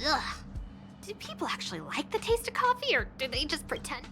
Ugh. Do people actually like the taste of coffee, or do they just pretend?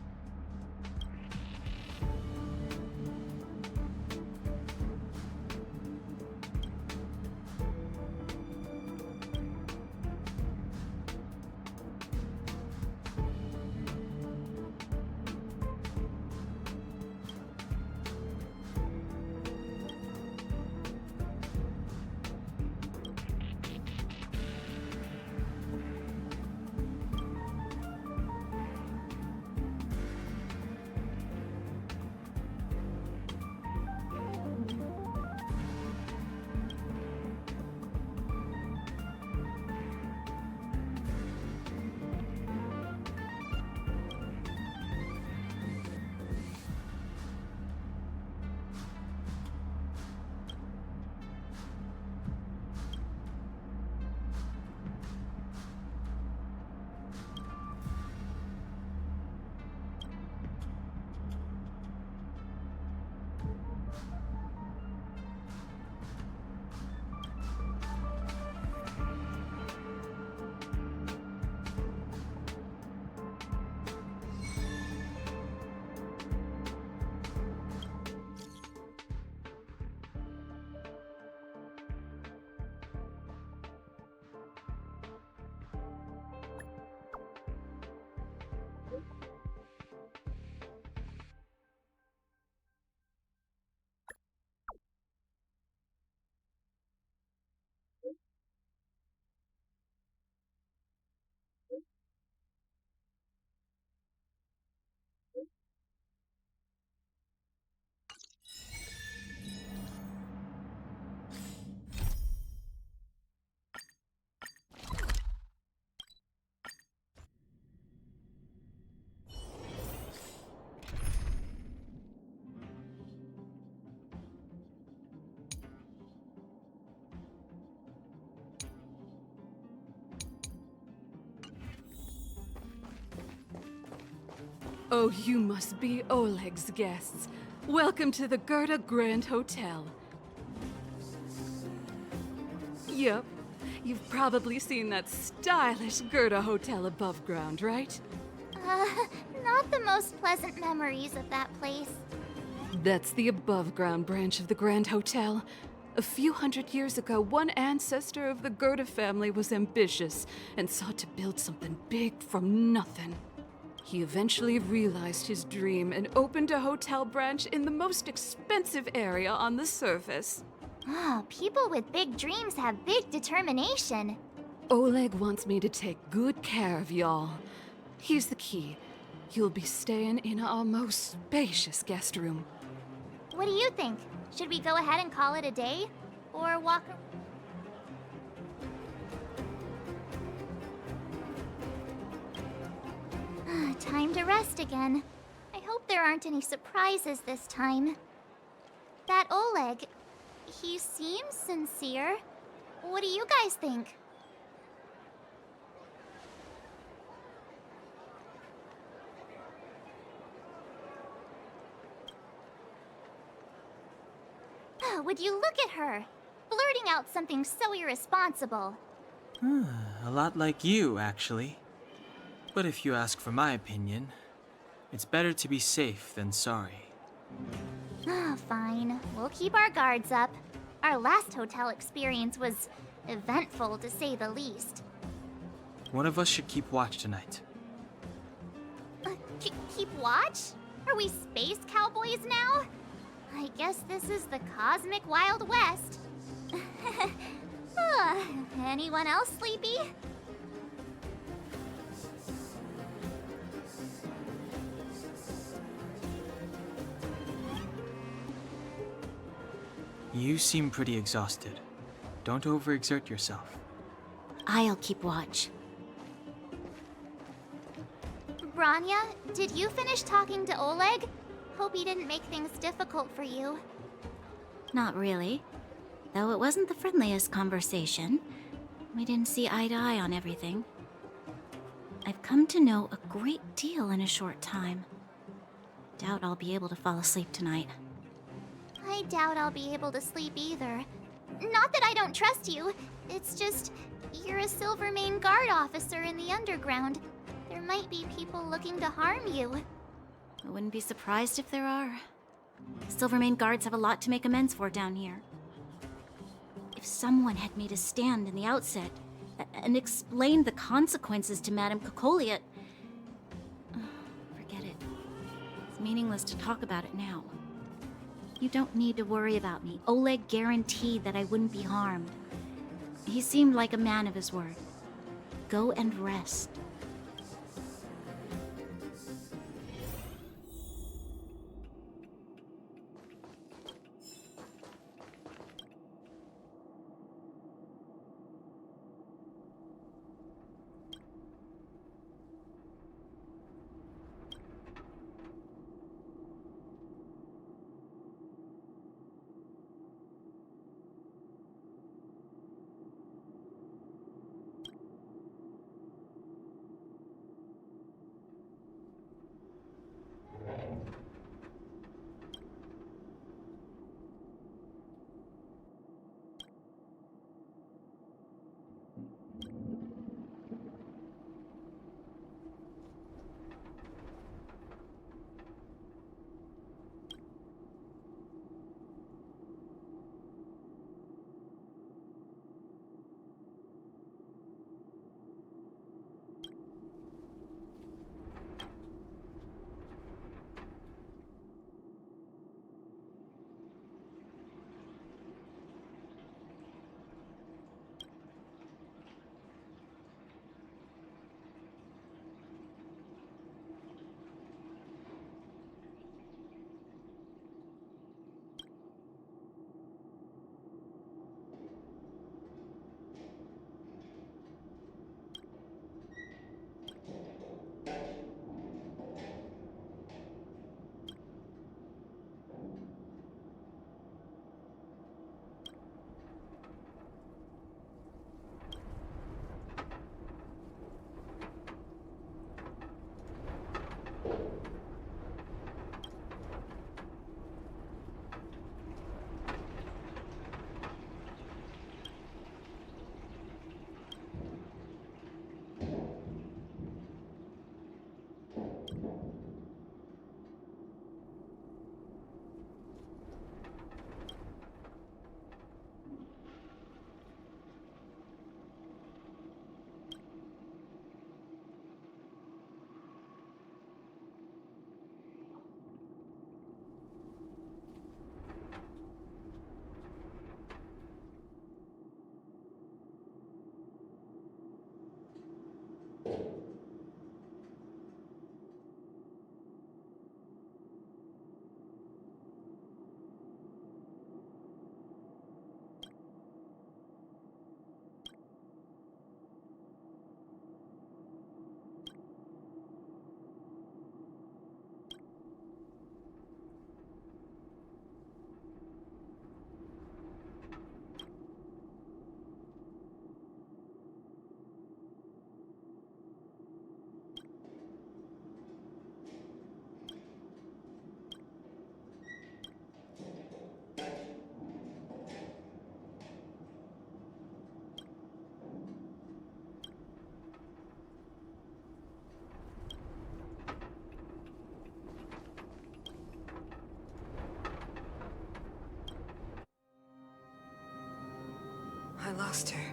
Oh, you must be Oleg's guests. Welcome to the Gerda Grand Hotel. Yep, you've probably seen that stylish Gerda Hotel above ground, right? Not the most pleasant memories of that place. That's the above-ground branch of the Grand Hotel. A few hundred years ago, one ancestor of the Gerda family was ambitious and sought to build something big from nothing. He eventually realized his dream and opened a hotel branch in the most expensive area on the surface. Oh, people with big dreams have big determination. Oleg wants me to take good care of y'all. Here's the key. You'll be staying in our most spacious guest room. What do you think? Should we go ahead and call it a day? Or walk... Time to rest again. I hope there aren't any surprises this time. That Oleg, he seems sincere. What do you guys think? Would you look at her? Blurting out something so irresponsible. A lot like you, actually. But if you ask for my opinion, it's better to be safe than sorry. Fine. We'll keep our guards up. Our last hotel experience was eventful, to say the least. One of us should keep watch tonight. Keep watch? Are we space cowboys now? I guess this is the cosmic Wild West. Anyone else sleepy? You seem pretty exhausted. Don't overexert yourself. I'll keep watch. Branya, did you finish talking to Oleg? Hope he didn't make things difficult for you. Not really. Though it wasn't the friendliest conversation. We didn't see eye to eye on everything. I've come to know a great deal in a short time. Doubt I'll be able to fall asleep tonight. I doubt I'll be able to sleep either. Not that I don't trust you. It's just, You're a Silvermane Guard officer in the underground. There might be people looking to harm you. I wouldn't be surprised if there are. Silvermane guards have a lot to make amends for down here. If someone had made a stand in the outset and explained the consequences to Madame Kokoliet... Forget it. It's meaningless to talk about it now. You don't need to worry about me. Oleg guaranteed that I wouldn't be harmed. He seemed like a man of his word. Go and rest. I lost her.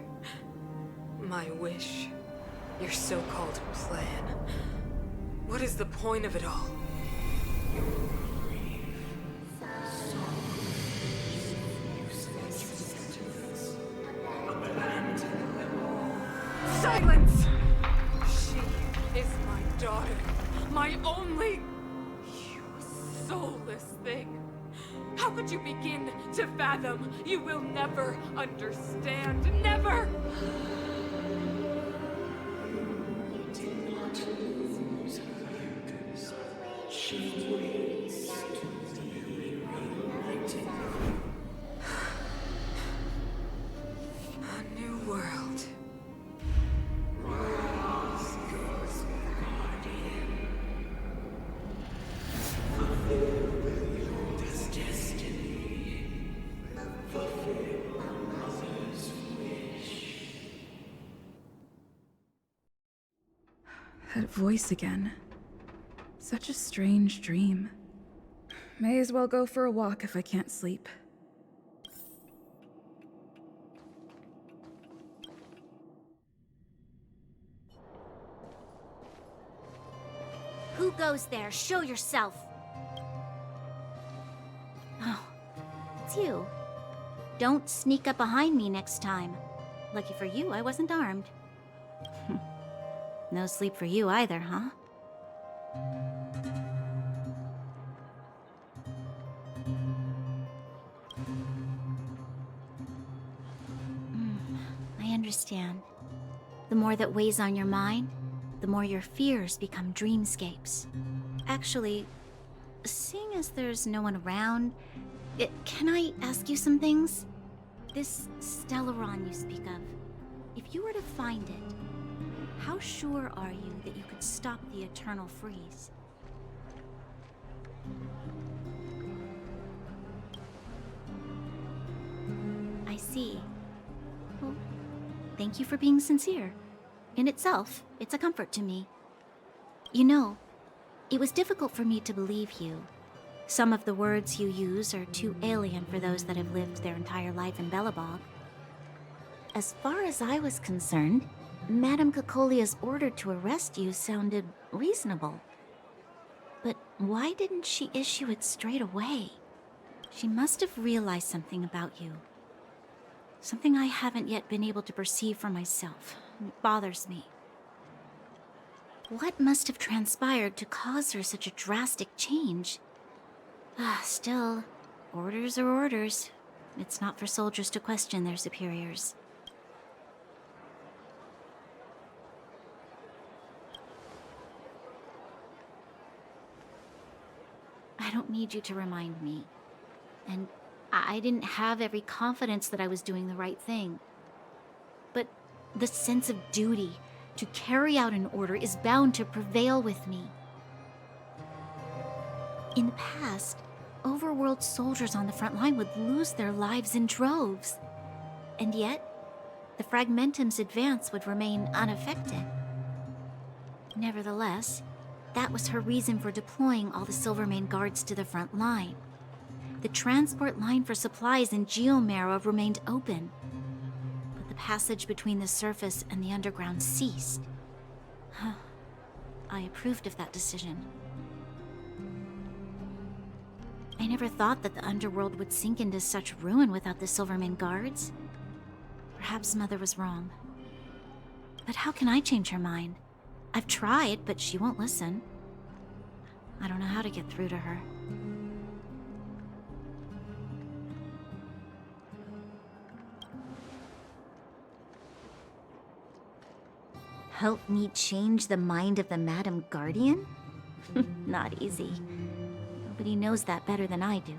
My wish. Your so-called plan. What is the point of it all? Silence! She is my daughter. My only... You soulless thing. How could you begin to fathom? You will never understand. Never! A new world. That voice again. Such a strange dream. May as well go for a walk if I can't sleep. Who goes there? Show yourself! Oh, it's you. Don't sneak up behind me next time. Lucky for you, I wasn't armed. No sleep for you either, huh? I understand. The more that weighs on your mind, the more your fears become dreamscapes. Actually, seeing as there's no one around, can I ask you some things? This Stellaron you speak of, if you were to find it, how sure are you that you could stop the eternal freeze? I see. Well, thank you for being sincere. In itself, it's a comfort to me. You know, it was difficult for me to believe you. Some of the words you use are too alien for those that have lived their entire life in Belobog. As far as I was concerned, Madame Cocolia's order to arrest you sounded reasonable. But why didn't she issue it straight away? She must have realized something about you. Something I haven't yet been able to perceive for myself. It bothers me. What must have transpired to cause her such a drastic change? Still, orders are orders. It's not for soldiers to question their superiors. I don't need you to remind me. And I didn't have every confidence that I was doing the right thing. But the sense of duty to carry out an order is bound to prevail with me. In the past, overworld soldiers on the front line would lose their lives in droves. And yet, the Fragmentum's advance would remain unaffected. Nevertheless, that was her reason for deploying all the Silvermane guards to the front line. The transport line for supplies in Geomera remained open, but the passage between the surface and the underground ceased. I approved of that decision. I never thought that the underworld would sink into such ruin without the Silvermane guards. Perhaps Mother was wrong. But how can I change her mind? I've tried, but she won't listen. I don't know how to get through to her. Help me change the mind of the Madam Guardian? Not easy. Nobody knows that better than I do.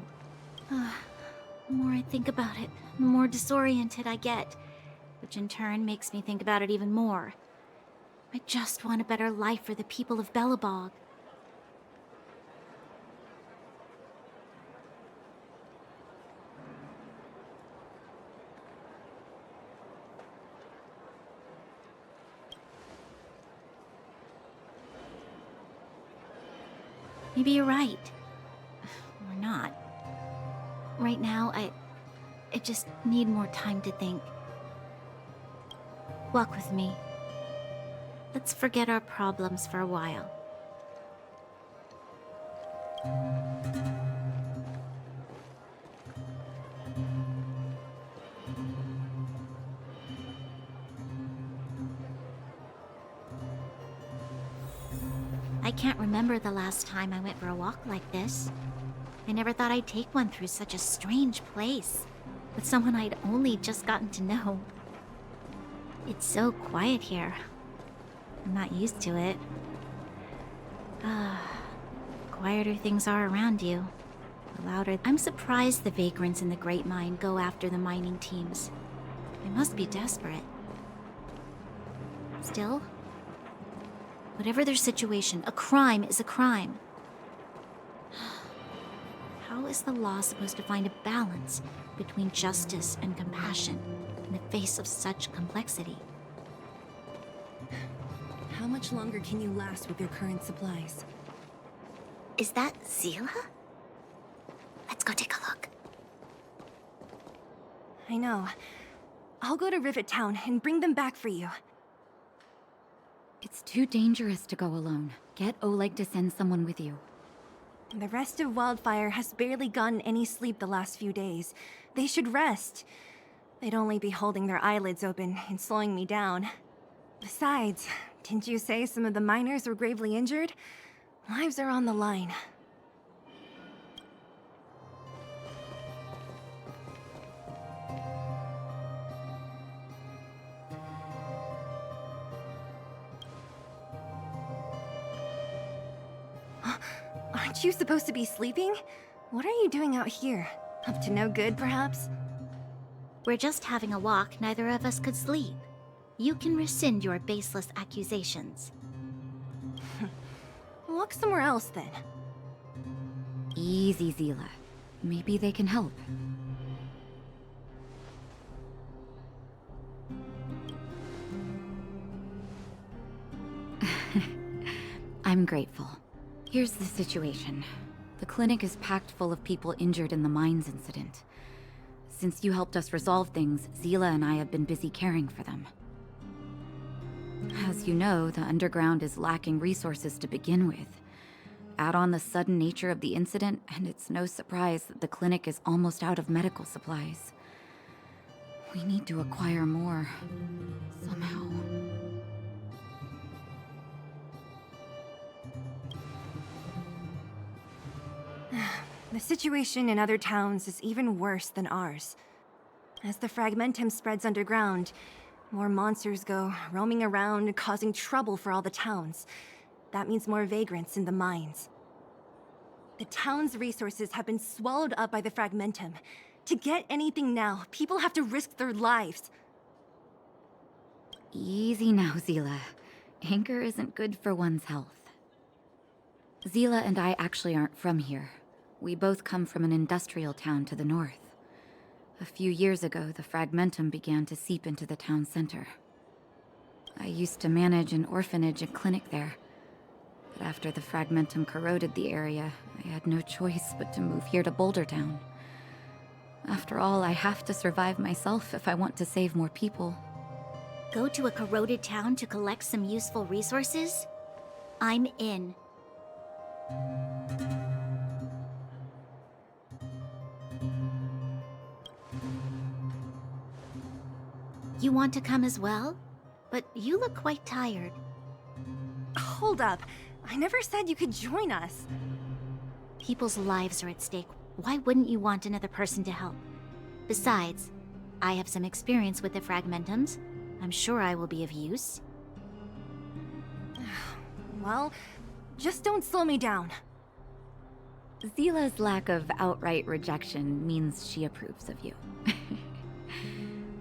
The more I think about it, the more disoriented I get, which in turn makes me think about it even more. I just want a better life for the people of Belobog. Maybe you're right. Or not. Right now, I just need more time to think. Walk with me. Let's forget our problems for a while. I can't remember the last time I went for a walk like this. I never thought I'd take one through such a strange place, with someone I'd only just gotten to know. It's so quiet here. I'm not used to it. Quieter things are around you, the louder. I'm surprised the vagrants in the Great Mine go after the mining teams. They must be desperate. Still, whatever their situation, a crime is a crime. How is the law supposed to find a balance between justice and compassion in the face of such complexity? How much longer can you last with your current supplies? Is that Zila? Let's go take a look. I know. I'll go to Rivet Town and bring them back for you. It's too dangerous to go alone. Get Oleg to send someone with you. The rest of Wildfire has barely gotten any sleep the last few days. They should rest. They'd only be holding their eyelids open and slowing me down. Besides, didn't you say some of the miners were gravely injured? Lives are on the line. Aren't you supposed to be sleeping? What are you doing out here? Up to no good, perhaps? We're just having a walk. Neither of us could sleep. You can rescind your baseless accusations. Walk somewhere else, then. Easy, Zila. Maybe they can help. I'm grateful. Here's the situation. The clinic is packed full of people injured in the mines incident. Since you helped us resolve things, Zila and I have been busy caring for them. As you know, the underground is lacking resources to begin with. Add on the sudden nature of the incident, and it's no surprise that the clinic is almost out of medical supplies. We need to acquire more, somehow. The situation in other towns is even worse than ours. As the fragmentum spreads underground, more monsters go roaming around, causing trouble for all the towns. That means more vagrants in the mines. The town's resources have been swallowed up by the fragmentum. To get anything now, people have to risk their lives. Easy now, Zila. Anger isn't good for one's health. Zila and I actually aren't from here. We both come from an industrial town to the north. A few years ago, the fragmentum began to seep into the town center. I used to manage an orphanage and clinic there. But after the fragmentum corroded the area, I had no choice but to move here to Boulder Town. After all, I have to survive myself if I want to save more people. Go to a corroded town to collect some useful resources? I'm in. You want to come as well? But you look quite tired. Hold up. I never said you could join us. People's lives are at stake. Why wouldn't you want another person to help? Besides, I have some experience with the fragmentums. I'm sure I will be of use. Well, just don't slow me down. Zila's lack of outright rejection means she approves of you.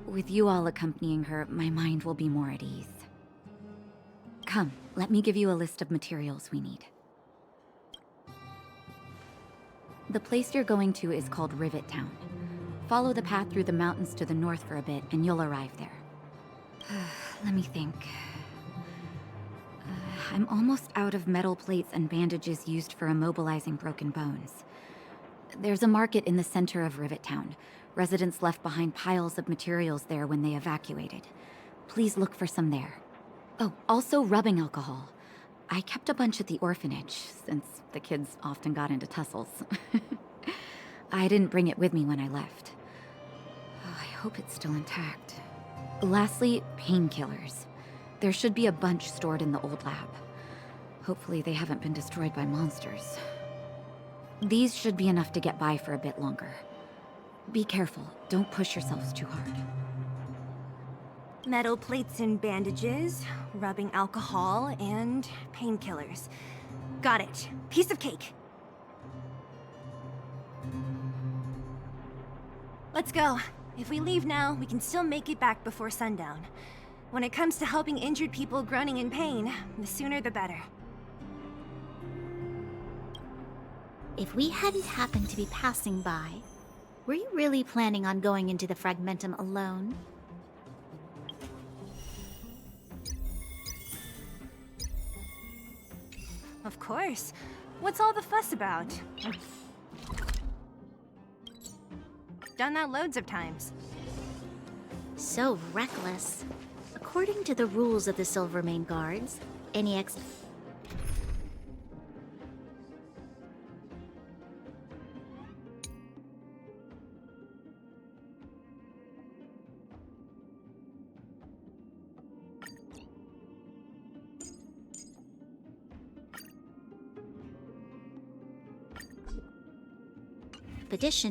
With you all accompanying her, my mind will be more at ease. Come, let me give you a list of materials we need. The place you're going to is called Rivet Town. Follow the path through the mountains to the north for a bit, and you'll arrive there. Let me think. I'm almost out of metal plates and bandages used for immobilizing broken bones. There's a market in the center of Rivet Town. Residents left behind piles of materials there when they evacuated. Please look for some there. Oh, also rubbing alcohol. I kept a bunch at the orphanage, since the kids often got into tussles. I didn't bring it with me when I left. Oh, I hope it's still intact. Lastly, painkillers. There should be a bunch stored in the old lab. Hopefully they haven't been destroyed by monsters. These should be enough to get by for a bit longer. Be careful, don't push yourselves too hard. Metal plates and bandages, rubbing alcohol, and painkillers. Got it. Piece of cake. Let's go. If we leave now, we can still make it back before sundown. When it comes to helping injured people groaning in pain, the sooner the better. If we hadn't happened to be passing by, were you really planning on going into the fragmentum alone? Of course. What's all the fuss about? Done that loads of times. So reckless. According to the rules of the Silvermane Guards, any expedition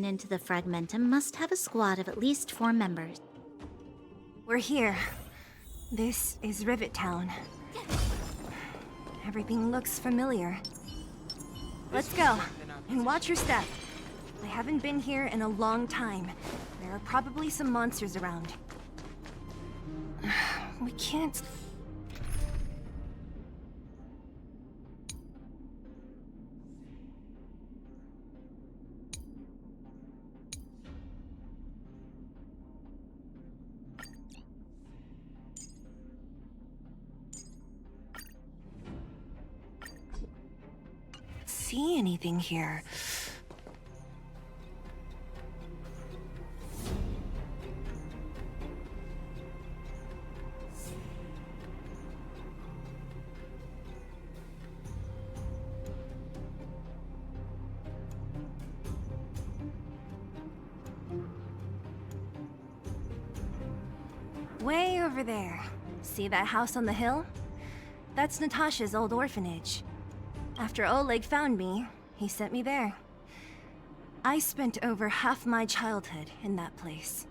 into the Fragmentum must have a squad of at least 4 members. We're here. This is Rivet Town. Everything looks familiar. Let's go, and watch your step. I haven't been here in a long time. There are probably some monsters around. We can't... see anything here. Way over there. See that house on the hill? That's Natasha's old orphanage. After Oleg found me, he sent me there. I spent over half my childhood in that place.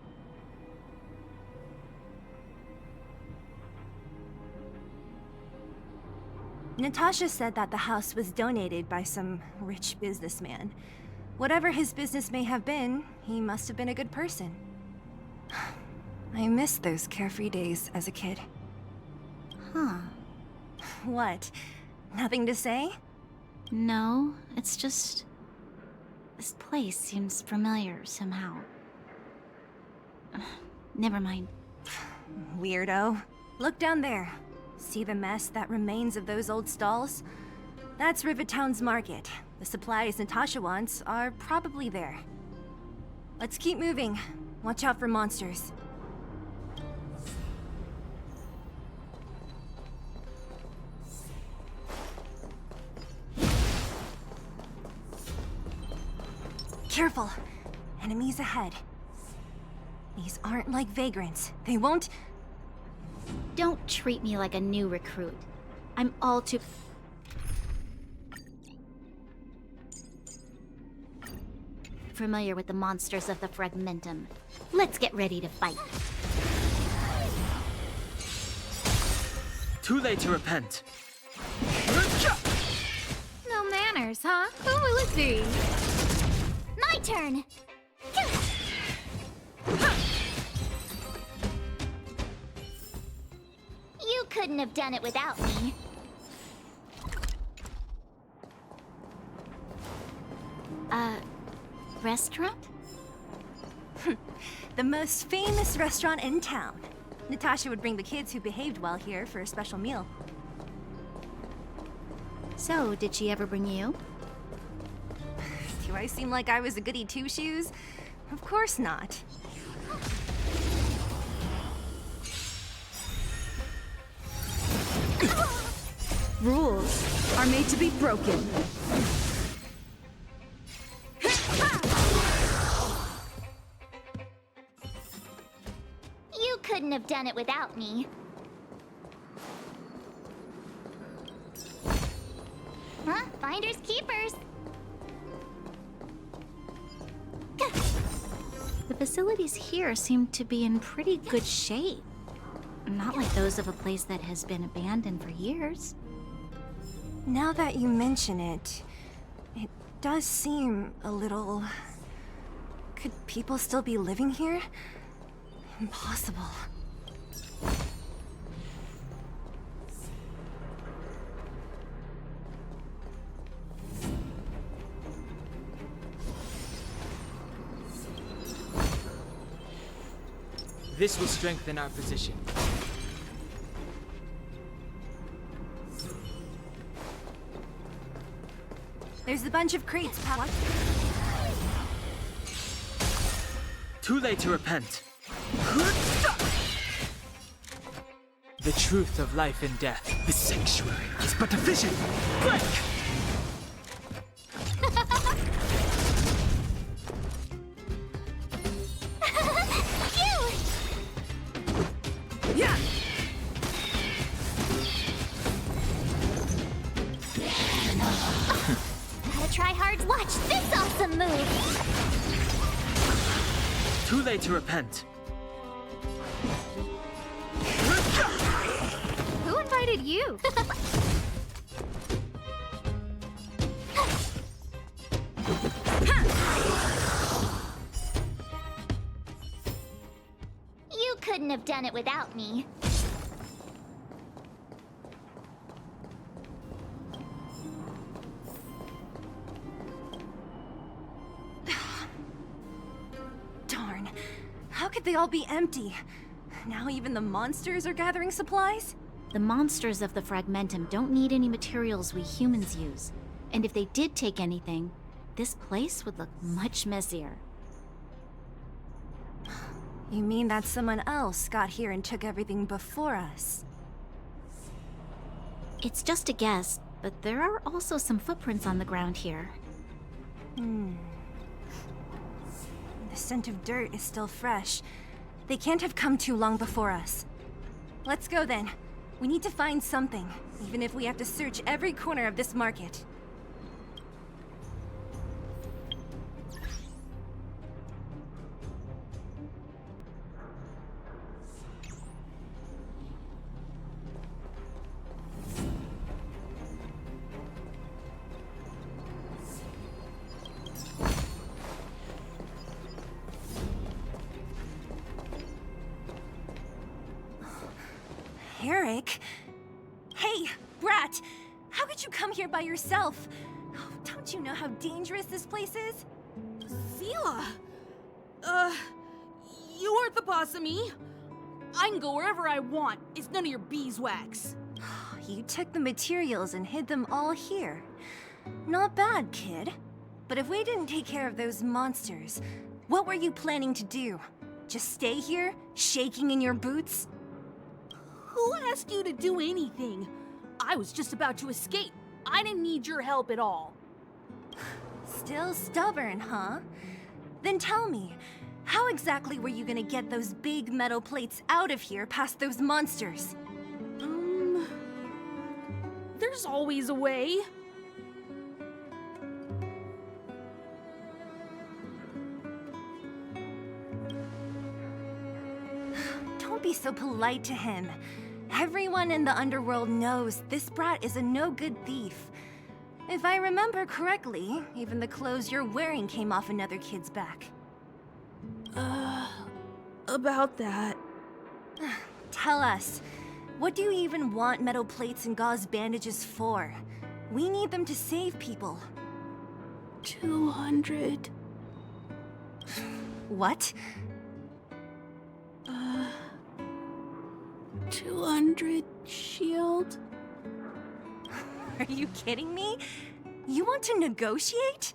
Natasha said that the house was donated by some rich businessman. Whatever his business may have been, he must have been a good person. I miss those carefree days as a kid. Huh. What? Nothing to say? No, it's just... this place seems familiar somehow. Never mind. Weirdo. Look down there. See the mess that remains of those old stalls? That's Rivet Town's market. The supplies Natasha wants are probably there. Let's keep moving. Watch out for monsters. Careful! Enemies ahead. These aren't like vagrants. They won't... Don't treat me like a new recruit. I'm all too... familiar with the monsters of the Fragmentum. Let's get ready to fight. Too late to repent. No manners, huh? Who will it be? My turn! You couldn't have done it without me. Restaurant? The most famous restaurant in town. Natasha would bring the kids who behaved well here for a special meal. So, did she ever bring you? Do I seem like I was a goody two-shoes? Of course not. Rules are made to be broken. You couldn't have done it without me. Huh? Finders keepers. The facilities here seem to be in pretty good shape. Not like those of a place that has been abandoned for years. Now that you mention it, it does seem a little... Could people still be living here? Impossible. This will strengthen our position. There's a bunch of crates packed. Too late to repent. The truth of life and death. The sanctuary is but a vision. Break! Yeah! Gotta try hard. Watch this awesome move. Too late to repent. Who invited you? You couldn't have done it without me. Darn. How could they all be empty? Now even the monsters are gathering supplies? The monsters of the Fragmentum don't need any materials we humans use. And if they did take anything, this place would look much messier. You mean that someone else got here and took everything before us? It's just a guess, but there are also some footprints on the ground here. The scent of dirt is still fresh. They can't have come too long before us. Let's go then. We need to find something, even if we have to search every corner of this market. Eric? Hey, Brat! How could you come here by yourself? Oh, don't you know how dangerous this place is? Zila! You aren't the boss of me. I can go wherever I want. It's none of your beeswax. You took the materials and hid them all here. Not bad, kid. But if we didn't take care of those monsters, what were you planning to do? Just stay here, shaking in your boots? Who asked you to do anything? I was just about to escape. I didn't need your help at all. Still stubborn, huh? Then tell me, how exactly were you gonna get those big metal plates out of here past those monsters? There's always a way. Don't be so polite to him. Everyone in the underworld knows this brat is a no-good thief. If I remember correctly, even the clothes you're wearing came off another kid's back. About that. Tell us, what do you even want metal plates and gauze bandages for? We need them to save people. 200. What? 200 shield? Are you kidding me? You want to negotiate?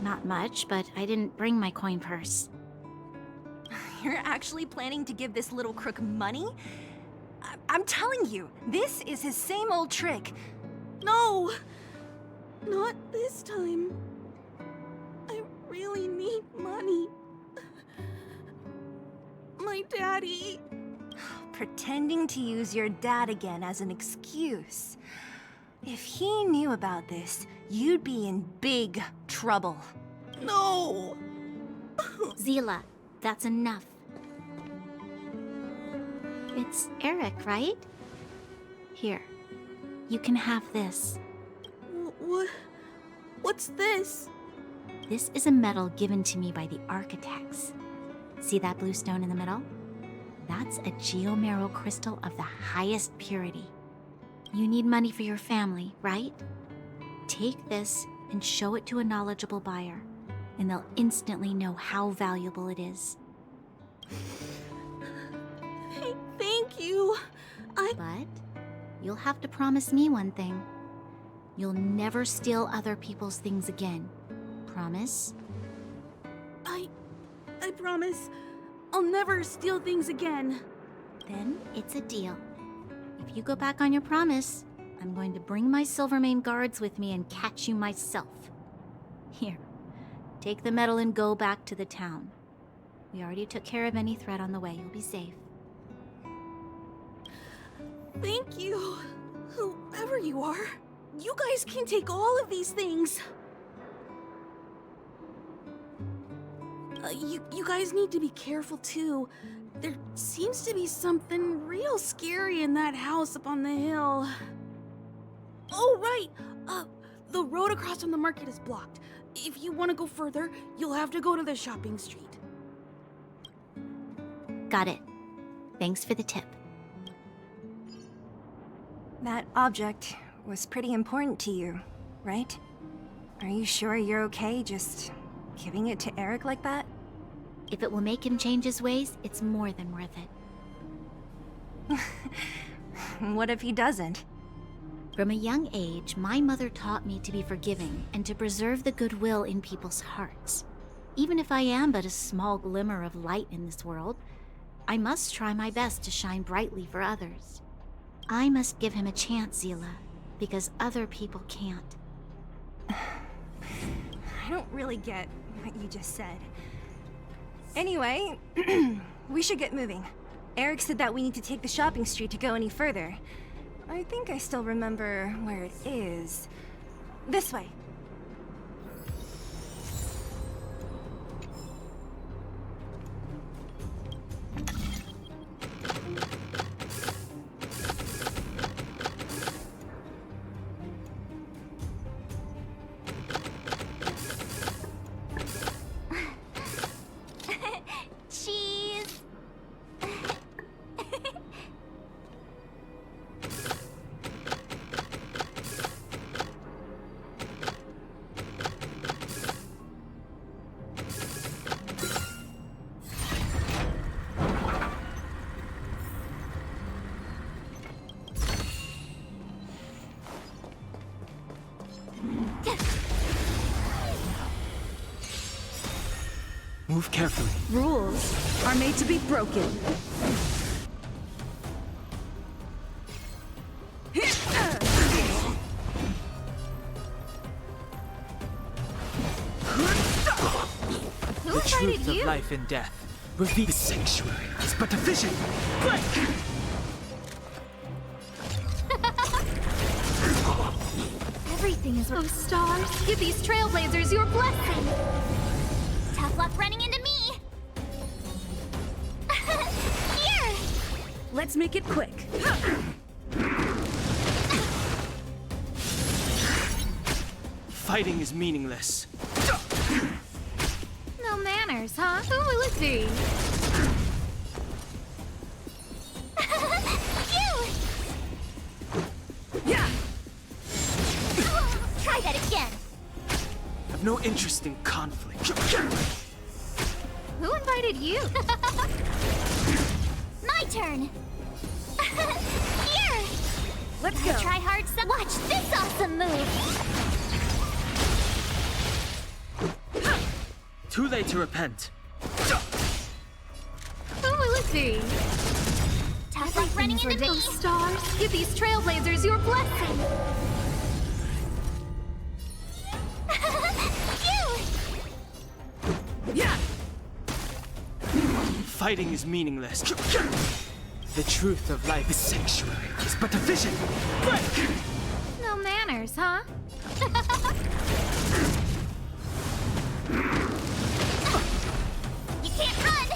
Not much, but I didn't bring my coin purse. You're actually planning to give this little crook money? I'm telling you, this is his same old trick. No! Not this time. I really need money. My daddy... Pretending to use your dad again as an excuse. If he knew about this, you'd be in big trouble. No! Zila, that's enough. It's Eric, right? Here, you can have this. What's this? This is a medal given to me by the architects. See that blue stone in the middle? That's a geomerald crystal of the highest purity. You need money for your family, right? Take this and show it to a knowledgeable buyer, and they'll instantly know how valuable it is. Thank you. But you'll have to promise me one thing. You'll never steal other people's things again. Promise? I promise. I'll never steal things again. Then it's a deal. If you go back on your promise, I'm going to bring my Silvermane guards with me and catch you myself. Here, take the medal and go back to the town. We already took care of any threat on the way. You'll be safe. Thank you. Whoever you are, you guys can take all of these things. You guys need to be careful too. There seems to be something real scary in that house up on the hill. Oh, right! The road across from the market is blocked. If you want to go further, you'll have to go to the shopping street. Got it. Thanks for the tip. That object was pretty important to you, right? Are you sure you're okay just giving it to Eric like that? If it will make him change his ways, it's more than worth it. What if he doesn't? From a young age, my mother taught me to be forgiving and to preserve the goodwill in people's hearts. Even if I am but a small glimmer of light in this world, I must try my best to shine brightly for others. I must give him a chance, Zila, because other people can't. I don't really get what you just said. Anyway, we should get moving. Eric said that we need to take the shopping street to go any further. I think I still remember where it is. This way. Cheese. Move carefully. Rules are made to be broken. The truth of life and death. Reveal the sanctuary is but a vision. Break! Everything is. Oh, stars, give these trailblazers your blessing. Tough luck running into me. Here. Let's make it quick. Fighting is meaningless. No manners, huh? Who will it be? Yeah. Try that again. I've no interest in conflict. Who invited you? My turn. Here. Let's go. Try hard. Watch this awesome move. Too late to repent. Who will it be? Tough luck running into me. Oh, stars, give these trailblazers your blessing. Yeah. Fighting is meaningless. The truth of life is sanctuary is but a vision. Break! No manners, huh? You can't run.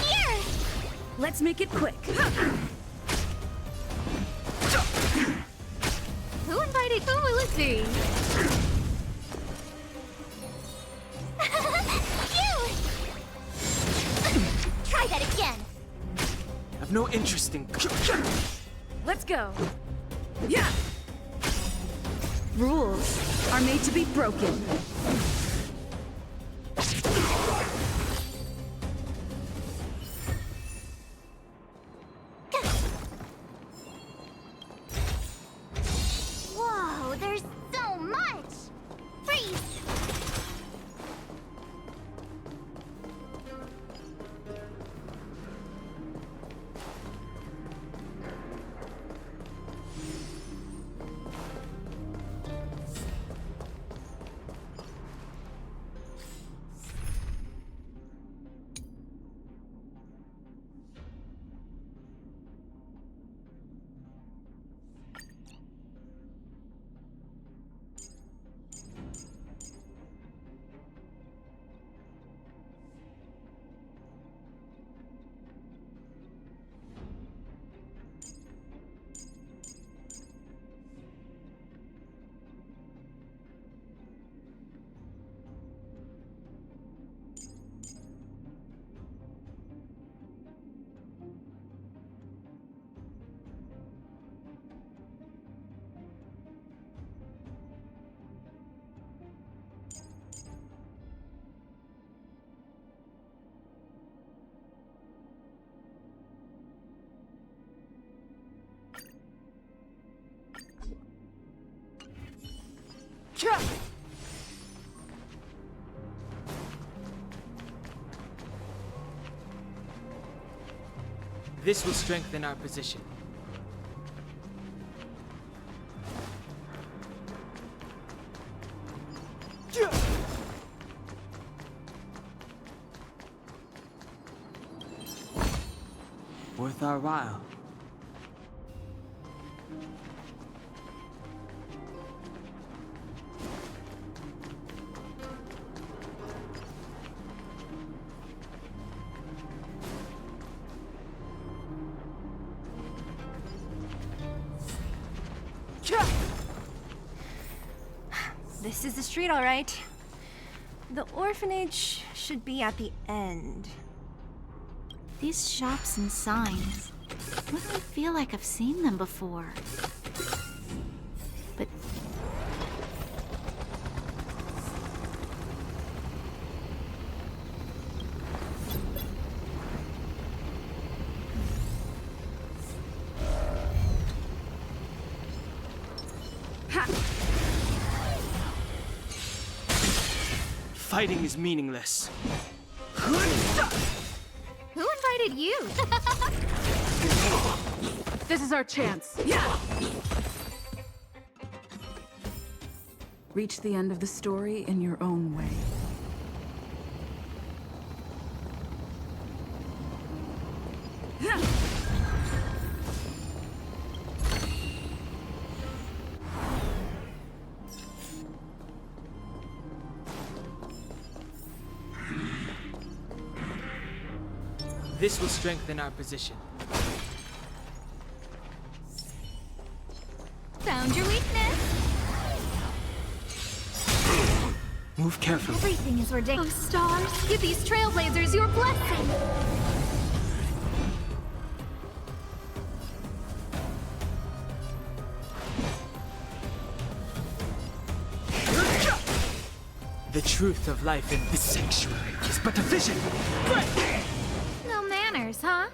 Here. Let's make it quick. Who invited? Who will it be? Try that again. I've no interest in. Let's go. Yeah! Rules are made to be broken. Whoa, there's so much! Freeze! This will strengthen our position. Worth our while. This is the street, all right. The orphanage should be at the end. These shops and signs. Why do I feel like I've seen them before? But Fighting is meaningless. Who invited you? This is our chance. Yeah! Reach the end of the story in your own way. This will strengthen our position. Found your weakness! Move carefully. Everything is Oh, ridiculous. stars, give these trailblazers your blessing! The truth of life in this sanctuary is but a vision. No manners, huh?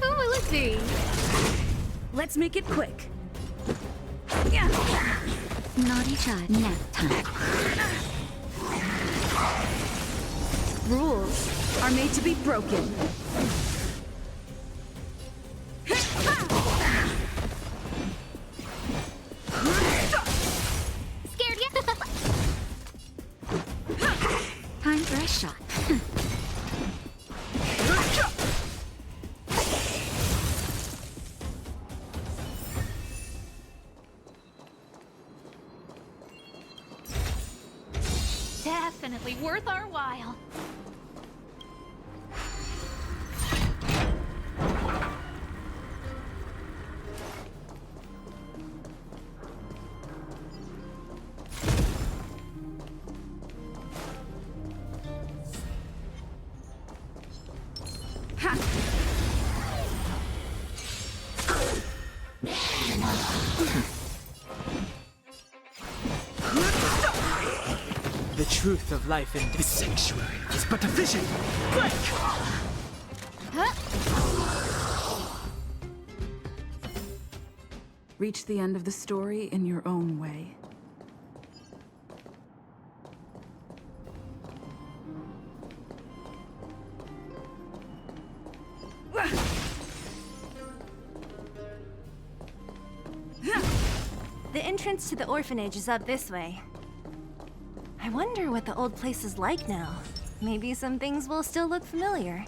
Who will it be? Let's make it quick. Naughty child. Nap time. Rules are made to be broken. Scared yet? Time for a shot. Definitely worth our while. truth of life in this sanctuary is but a vision. Break! Reach the end of the story in your own way. The entrance to the orphanage is up this way. I wonder what the old place is like now. Maybe some things will still look familiar.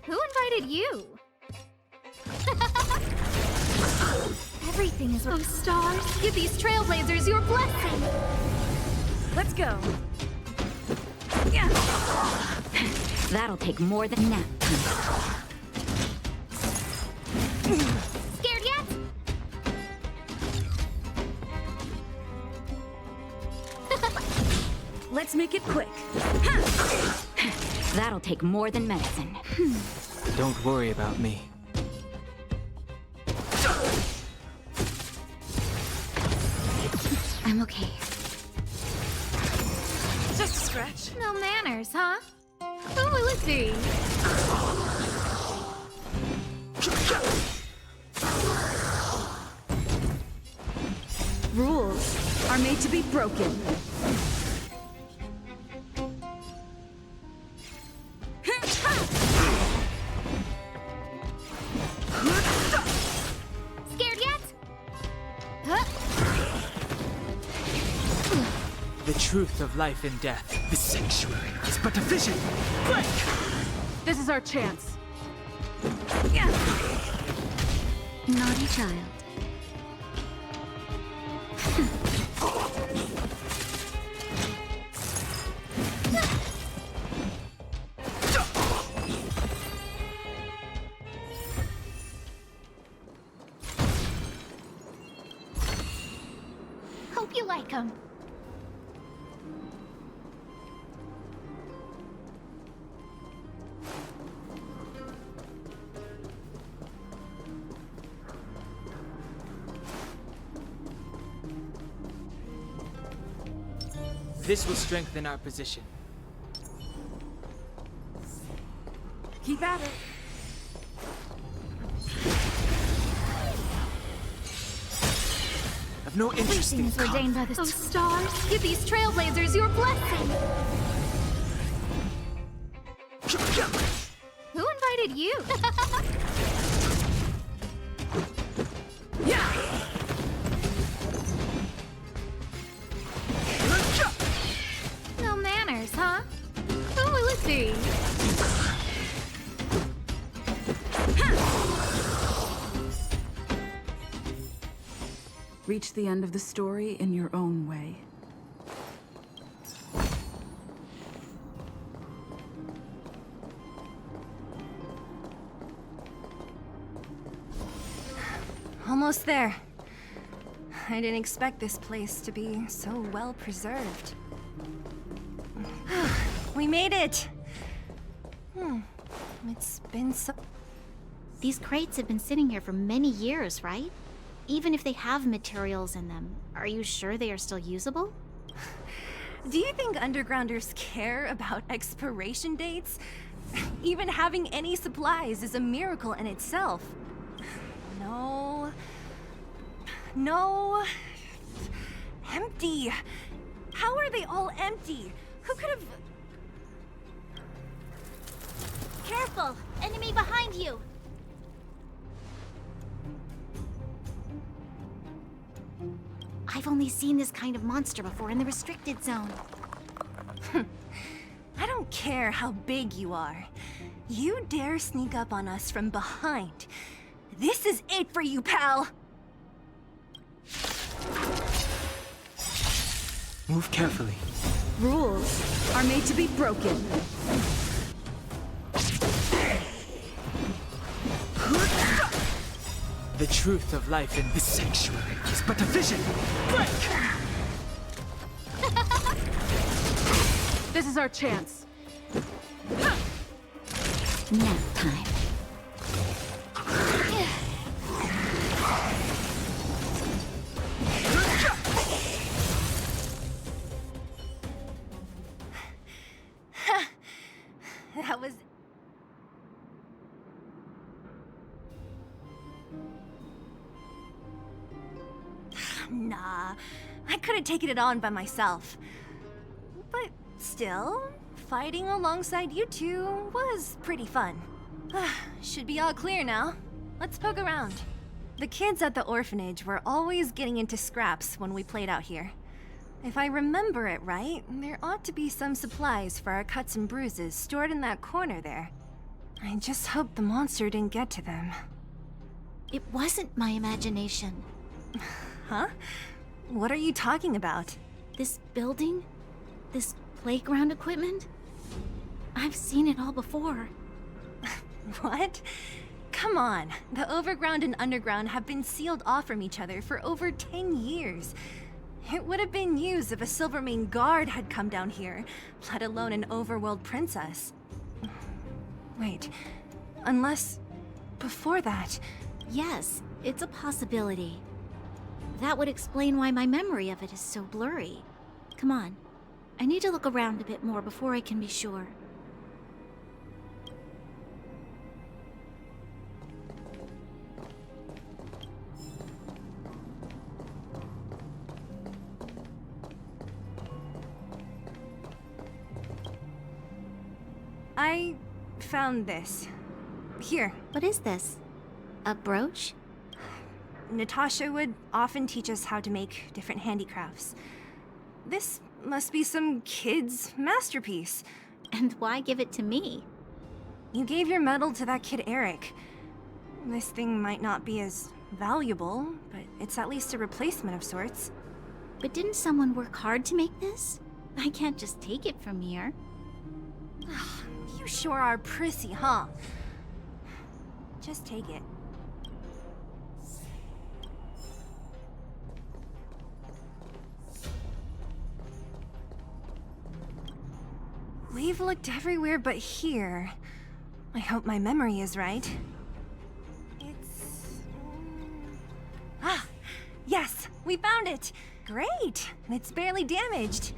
Who invited you? Everything is with stars. Give these trailblazers your blessing. Let's go. That'll take more than that. Scared yet? Let's make it quick. That'll take more than medicine. Don't worry about me. I'm okay. Just a scratch. No manners, huh? Who will it be? Rules are made to be broken. Scared yet? The truth of life and death. This sanctuary is but a vision. Break! This is our chance. Naughty child. Hope you like them. This will strengthen our position. Keep at it. I've no interest Everything in is ordained by those stars. Give these trailblazers your blessing. Who invited you? No manners, huh? Who will it be? Reach the end of the story in your own way. Almost there. I didn't expect this place to be so well preserved. We made it! It's been so... These crates have been sitting here for many years, right? Even if they have materials in them, are you sure they are still usable? Do you think undergrounders care about expiration dates? Even having any supplies is a miracle in itself. No. No. Empty. How are they all empty? Who could have... Careful! Enemy behind you! I've only seen this kind of monster before in the restricted zone. I don't care how big you are. You dare sneak up on us from behind. This is it for you, pal! Move carefully. Rules are made to be broken. The truth of life in this sanctuary is but a vision. Break! This is our chance. Nap time. That was... Nah, I could have taken it on by myself. But still, fighting alongside you two was pretty fun. Should be all clear now. Let's poke around. The kids at the orphanage were always getting into scraps when we played out here. If I remember it right, there ought to be some supplies for our cuts and bruises stored in that corner there. I just hope the monster didn't get to them. It wasn't my imagination. Huh? What are you talking about? This building? This playground equipment? I've seen it all before. What? Come on. The overground and underground have been sealed off from each other for over 10 years. It would have been news if a Silvermane guard had come down here, let alone an overworld princess. Wait, unless... before that... Yes, it's a possibility. That would explain why my memory of it is so blurry. Come on. I need to look around a bit more before I can be sure. I found this. Here. What is this? A brooch? Natasha would often teach us how to make different handicrafts. This must be some kid's masterpiece. And why give it to me? You gave your medal to that kid Eric. This thing might not be as valuable, but it's at least a replacement of sorts. But didn't someone work hard to make this? I can't just take it from here. You sure are prissy, huh? Just take it. We've looked everywhere but here. I hope my memory is right. It's... Ah! Yes! We found it! Great! And it's barely damaged.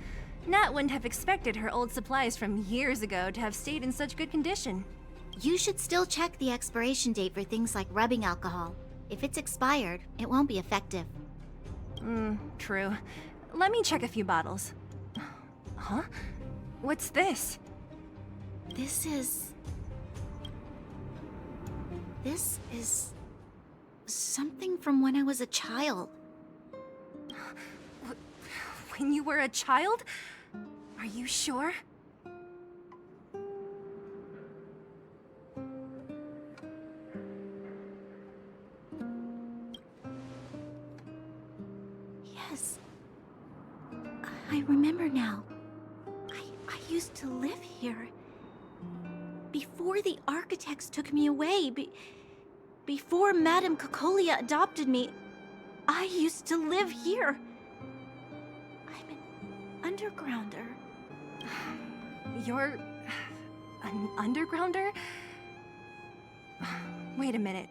Nat wouldn't have expected her old supplies from years ago to have stayed in such good condition. You should still check the expiration date for things like rubbing alcohol. If it's expired, it won't be effective. True. Let me check a few bottles. Huh? What's this? This is something from when I was a child. When you were a child? Are you sure? Yes. I remember now. I used to live here. Before the architects took me away, before Madame Cocolia adopted me, I used to live here. I'm an undergrounder. You're... an undergrounder? Wait a minute.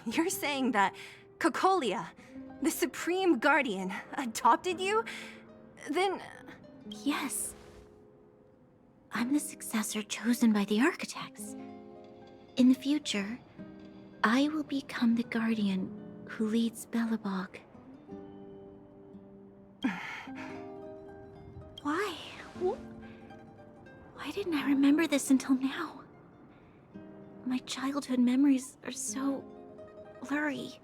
You're saying that Cocolia, the Supreme Guardian, adopted you? Then... Yes. I'm the successor chosen by the architects. In the future, I will become the guardian who leads Belobog. Why? Why didn't I remember this until now? My childhood memories are so blurry.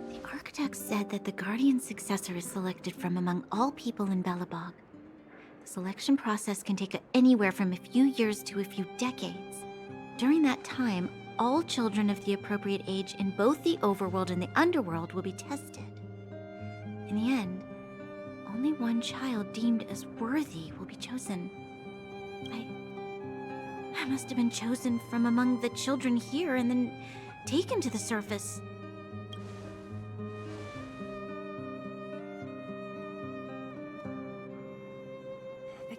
The architects said that the guardian successor is selected from among all people in Belobog. The selection process can take anywhere from a few years to a few decades. During that time, all children of the appropriate age in both the overworld and the underworld will be tested. In the end, only one child deemed as worthy will be chosen. I must have been chosen from among the children here and then taken to the surface.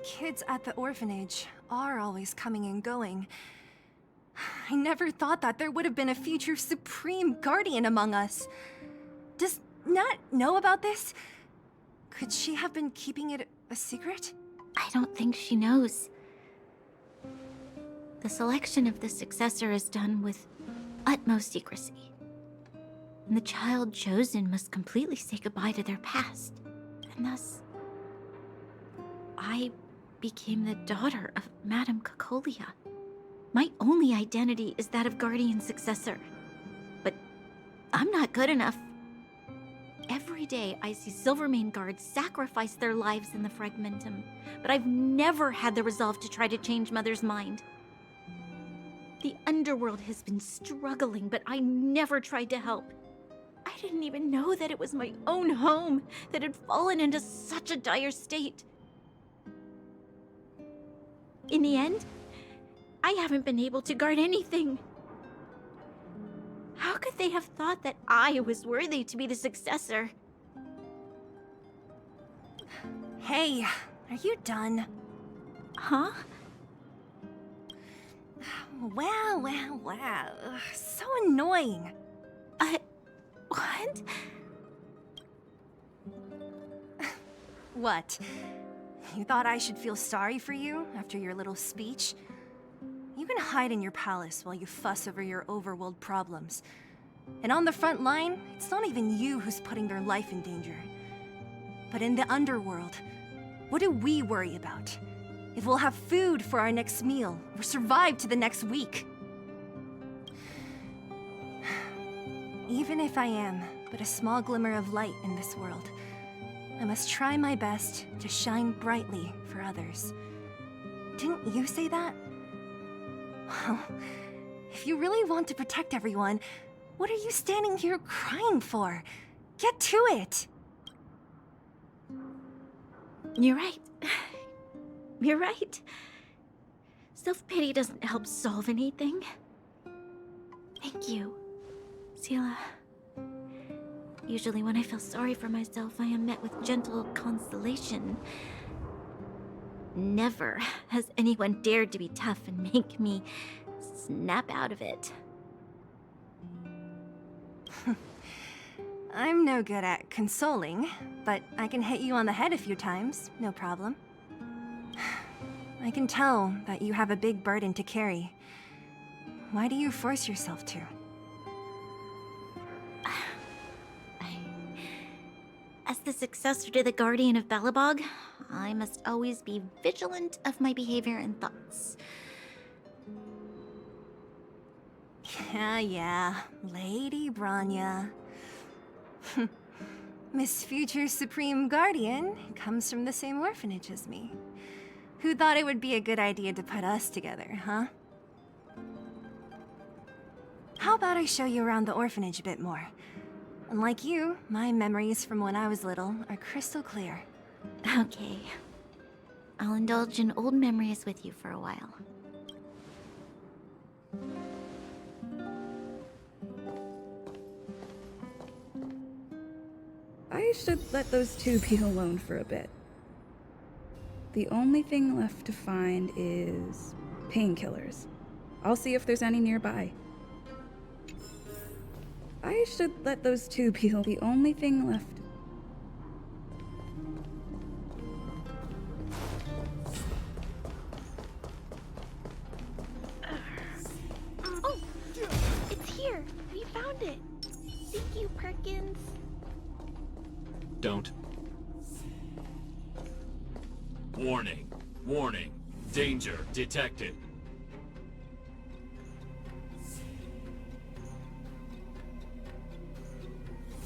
kids at the orphanage are always coming and going. I never thought that there would have been a future Supreme Guardian among us. Does Nat know about this? Could she have been keeping it a secret? I don't think she knows. The selection of the successor is done with utmost secrecy. And the child chosen must completely say goodbye to their past. And thus, I became the daughter of Madame Cocolia. My only identity is that of Guardian Successor. But I'm not good enough. Every day I see Silvermane guards sacrifice their lives in the Fragmentum, but I've never had the resolve to try to change Mother's mind. The underworld has been struggling, but I never tried to help. I didn't even know that it was my own home that had fallen into such a dire state. In the end, I haven't been able to guard anything. How could they have thought that I was worthy to be the successor? Hey, are you done? Huh? Wow. So annoying. What? What? You thought I should feel sorry for you after your little speech? You can hide in your palace while you fuss over your overworld problems. And on the front line, it's not even you who's putting their life in danger. But in the underworld, what do we worry about? If we'll have food for our next meal, or survive to the next week. Even if I am but a small glimmer of light in this world, I must try my best to shine brightly for others. Didn't you say that? Well, if you really want to protect everyone, what are you standing here crying for? Get to it! You're right. You're right. Self-pity doesn't help solve anything. Thank you, Sela. Usually when I feel sorry for myself, I am met with gentle consolation. Never has anyone dared to be tough and make me snap out of it. I'm no good at consoling, but I can hit you on the head a few times, no problem. I can tell that you have a big burden to carry. Why do you force yourself to? As the successor to the Guardian of Belobog, I must always be vigilant of my behavior and thoughts. Yeah, Lady Branya. Miss Future Supreme Guardian comes from the same orphanage as me. Who thought it would be a good idea to put us together, huh? How about I show you around the orphanage a bit more? Unlike you, my memories from when I was little are crystal clear. Okay. I'll indulge in old memories with you for a while. I should let those two be alone for a bit. The only thing left to find is painkillers. I'll see if there's any nearby. I should let those two be the only thing left. Oh! It's here! We found it! Thank you, Perkins. Don't. Warning. Warning. Danger detected.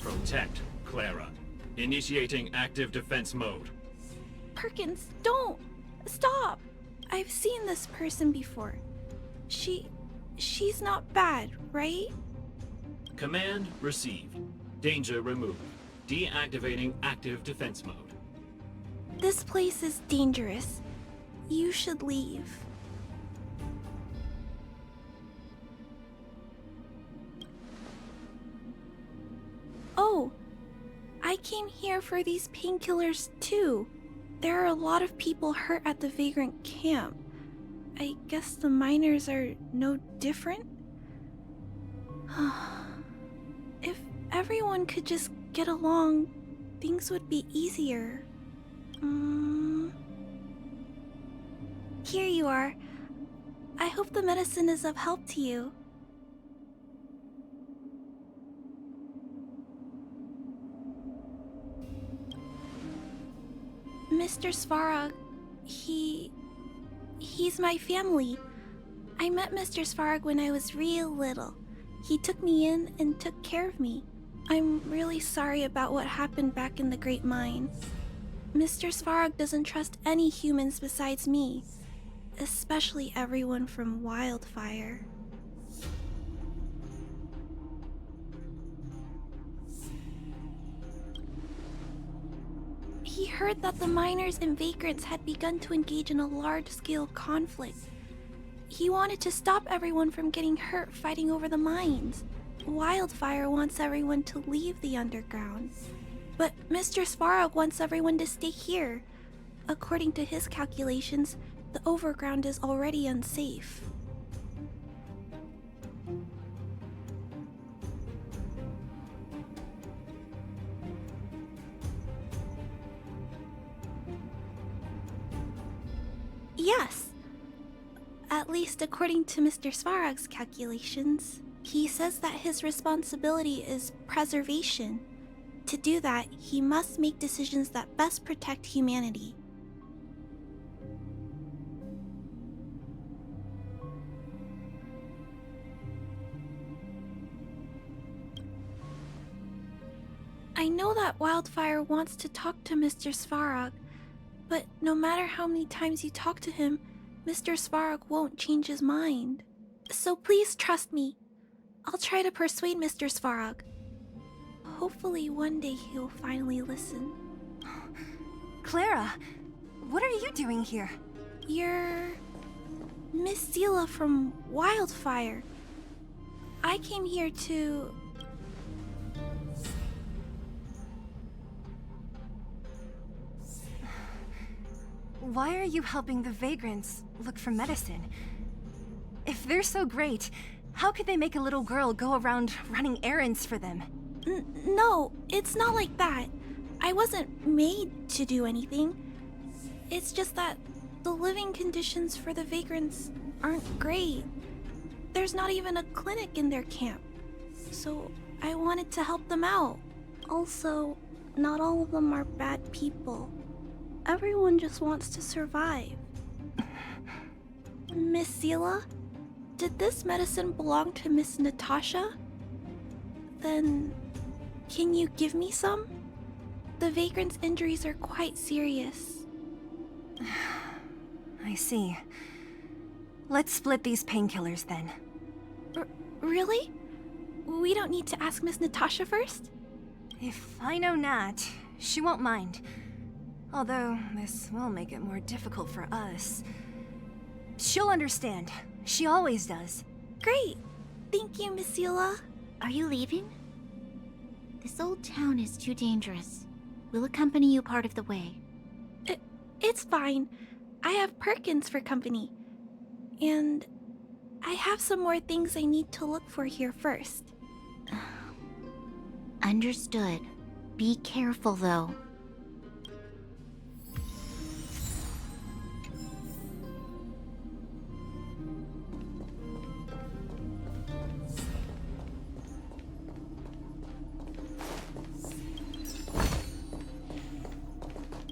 Protect, Clara. Initiating active defense mode. Perkins, don't! Stop! I've seen this person before. She's not bad, right? Command received. Danger removed. Deactivating active defense mode. This place is dangerous. You should leave. Oh, I came here for these painkillers too. There are a lot of people hurt at the vagrant camp. I guess the miners are no different? If everyone could just get along, things would be easier. Here you are. I hope the medicine is of help to you. Mr. Svarog, he's my family. I met Mr. Svarog when I was real little. He took me in and took care of me. I'm really sorry about what happened back in the Great Mine. Mr. Svarog doesn't trust any humans besides me, especially everyone from Wildfire. He heard that the miners and vagrants had begun to engage in a large-scale conflict. He wanted to stop everyone from getting hurt fighting over the mines. Wildfire wants everyone to leave the underground. But Mr. Svarog wants everyone to stay here. According to his calculations, the overground is already unsafe. Yes. At least according to Mr. Svarog's calculations. He says that his responsibility is preservation. To do that, he must make decisions that best protect humanity. I know that Wildfire wants to talk to Mr. Svarog, but no matter how many times you talk to him, Mr. Svarog won't change his mind. So please trust me. I'll try to persuade Mr. Svarog. Hopefully one day he'll finally listen. Clara, what are you doing here? You're Miss Seela from Wildfire. I came here to... Why are you helping the vagrants look for medicine? If they're so great, how could they make a little girl go around running errands for them? No, it's not like that. I wasn't made to do anything. It's just that the living conditions for the vagrants aren't great. There's not even a clinic in their camp. So I wanted to help them out. Also, not all of them are bad people. Everyone just wants to survive. Miss Seela, did this medicine belong to Miss Natasha? Then, can you give me some? The vagrants' injuries are quite serious. I see. Let's split these painkillers then. Really? We don't need to ask Miss Natasha first? If I know Nat, she won't mind. Although, this will make it more difficult for us. She'll understand. She always does. Great! Thank you, Miss Seela. Are you leaving? This old town is too dangerous. We'll accompany you part of the way. It's fine. I have Perkins for company. And I have some more things I need to look for here first. Understood. Be careful, though.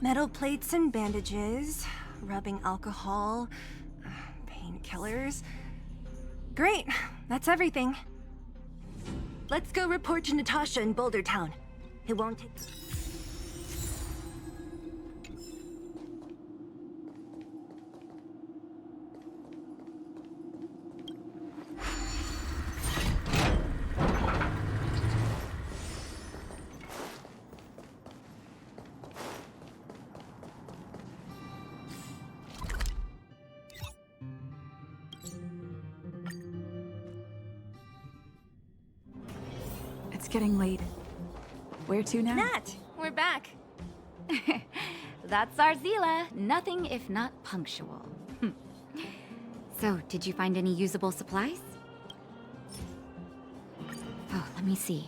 Metal plates and bandages, rubbing alcohol, painkillers. Great, that's everything. Let's go report to Natasha in Boulder Town. It won't take... It's getting late. Where to now? Nat, we're back. That's Arzila. Nothing if not punctual. So, did you find any usable supplies? Oh, let me see.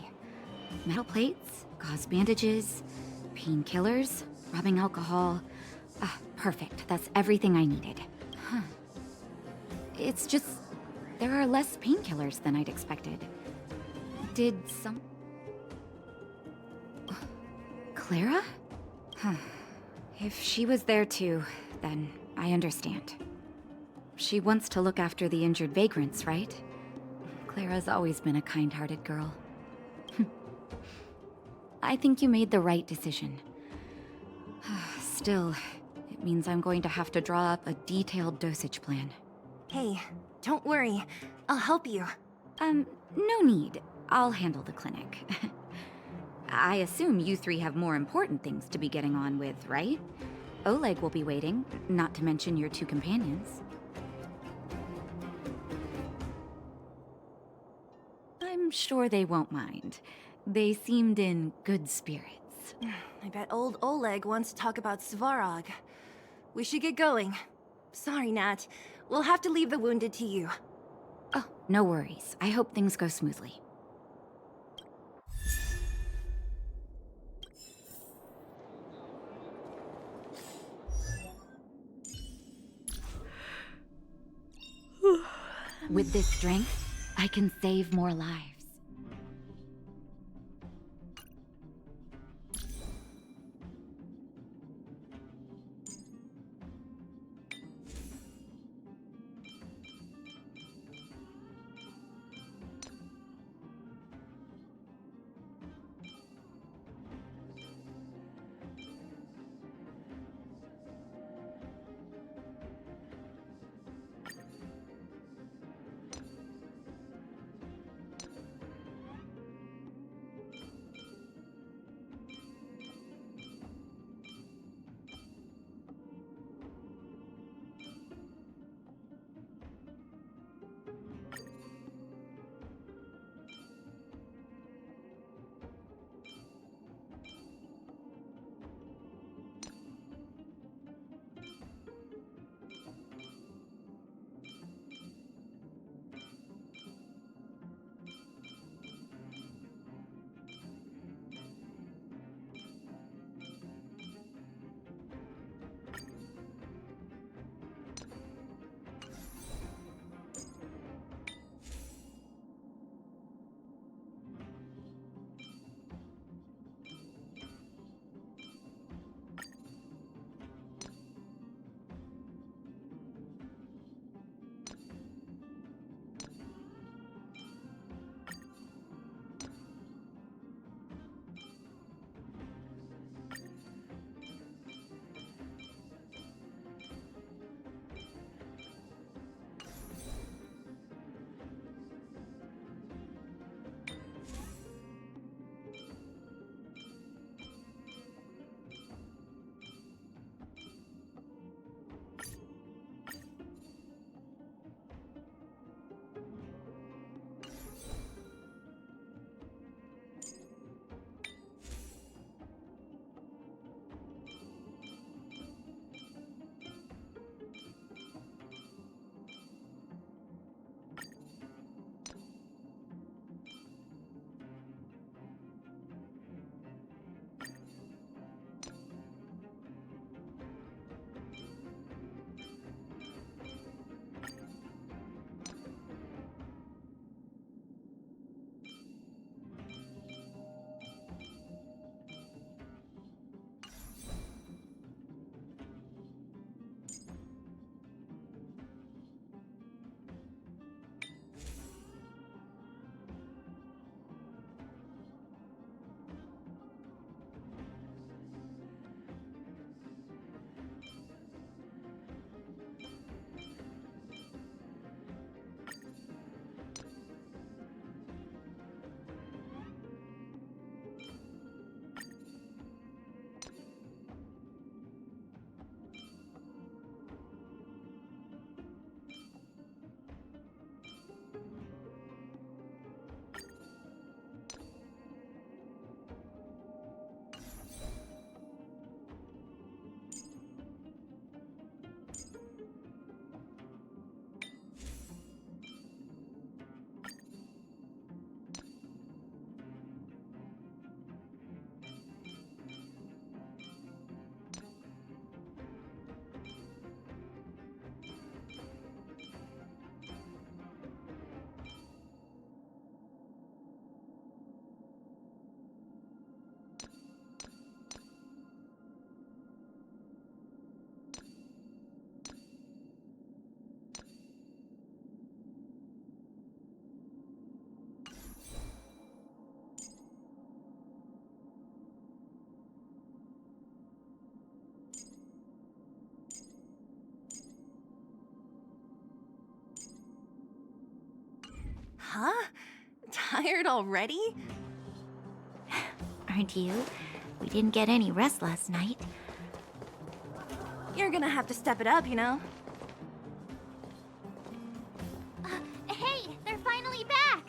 Metal plates, gauze bandages, painkillers, rubbing alcohol. Ah, perfect. That's everything I needed. Huh. It's just... there are less painkillers than I'd expected. Did some... Clara? Huh. If she was there too, then I understand. She wants to look after the injured vagrants, right? Clara's always been a kind-hearted girl. I think you made the right decision. Still, it means I'm going to have to draw up a detailed dosage plan. Hey, don't worry. I'll help you. No need. I'll handle the clinic. I assume you three have more important things to be getting on with, right? Oleg will be waiting, not to mention your two companions. I'm sure they won't mind. They seemed in good spirits. I bet old Oleg wants to talk about Svarog. We should get going. Sorry, Nat. We'll have to leave the wounded to you. Oh, no worries. I hope things go smoothly. With this strength, I can save more lives. Huh? Tired already? Aren't you? We didn't get any rest last night. You're gonna have to step it up, you know? Hey, they're finally back!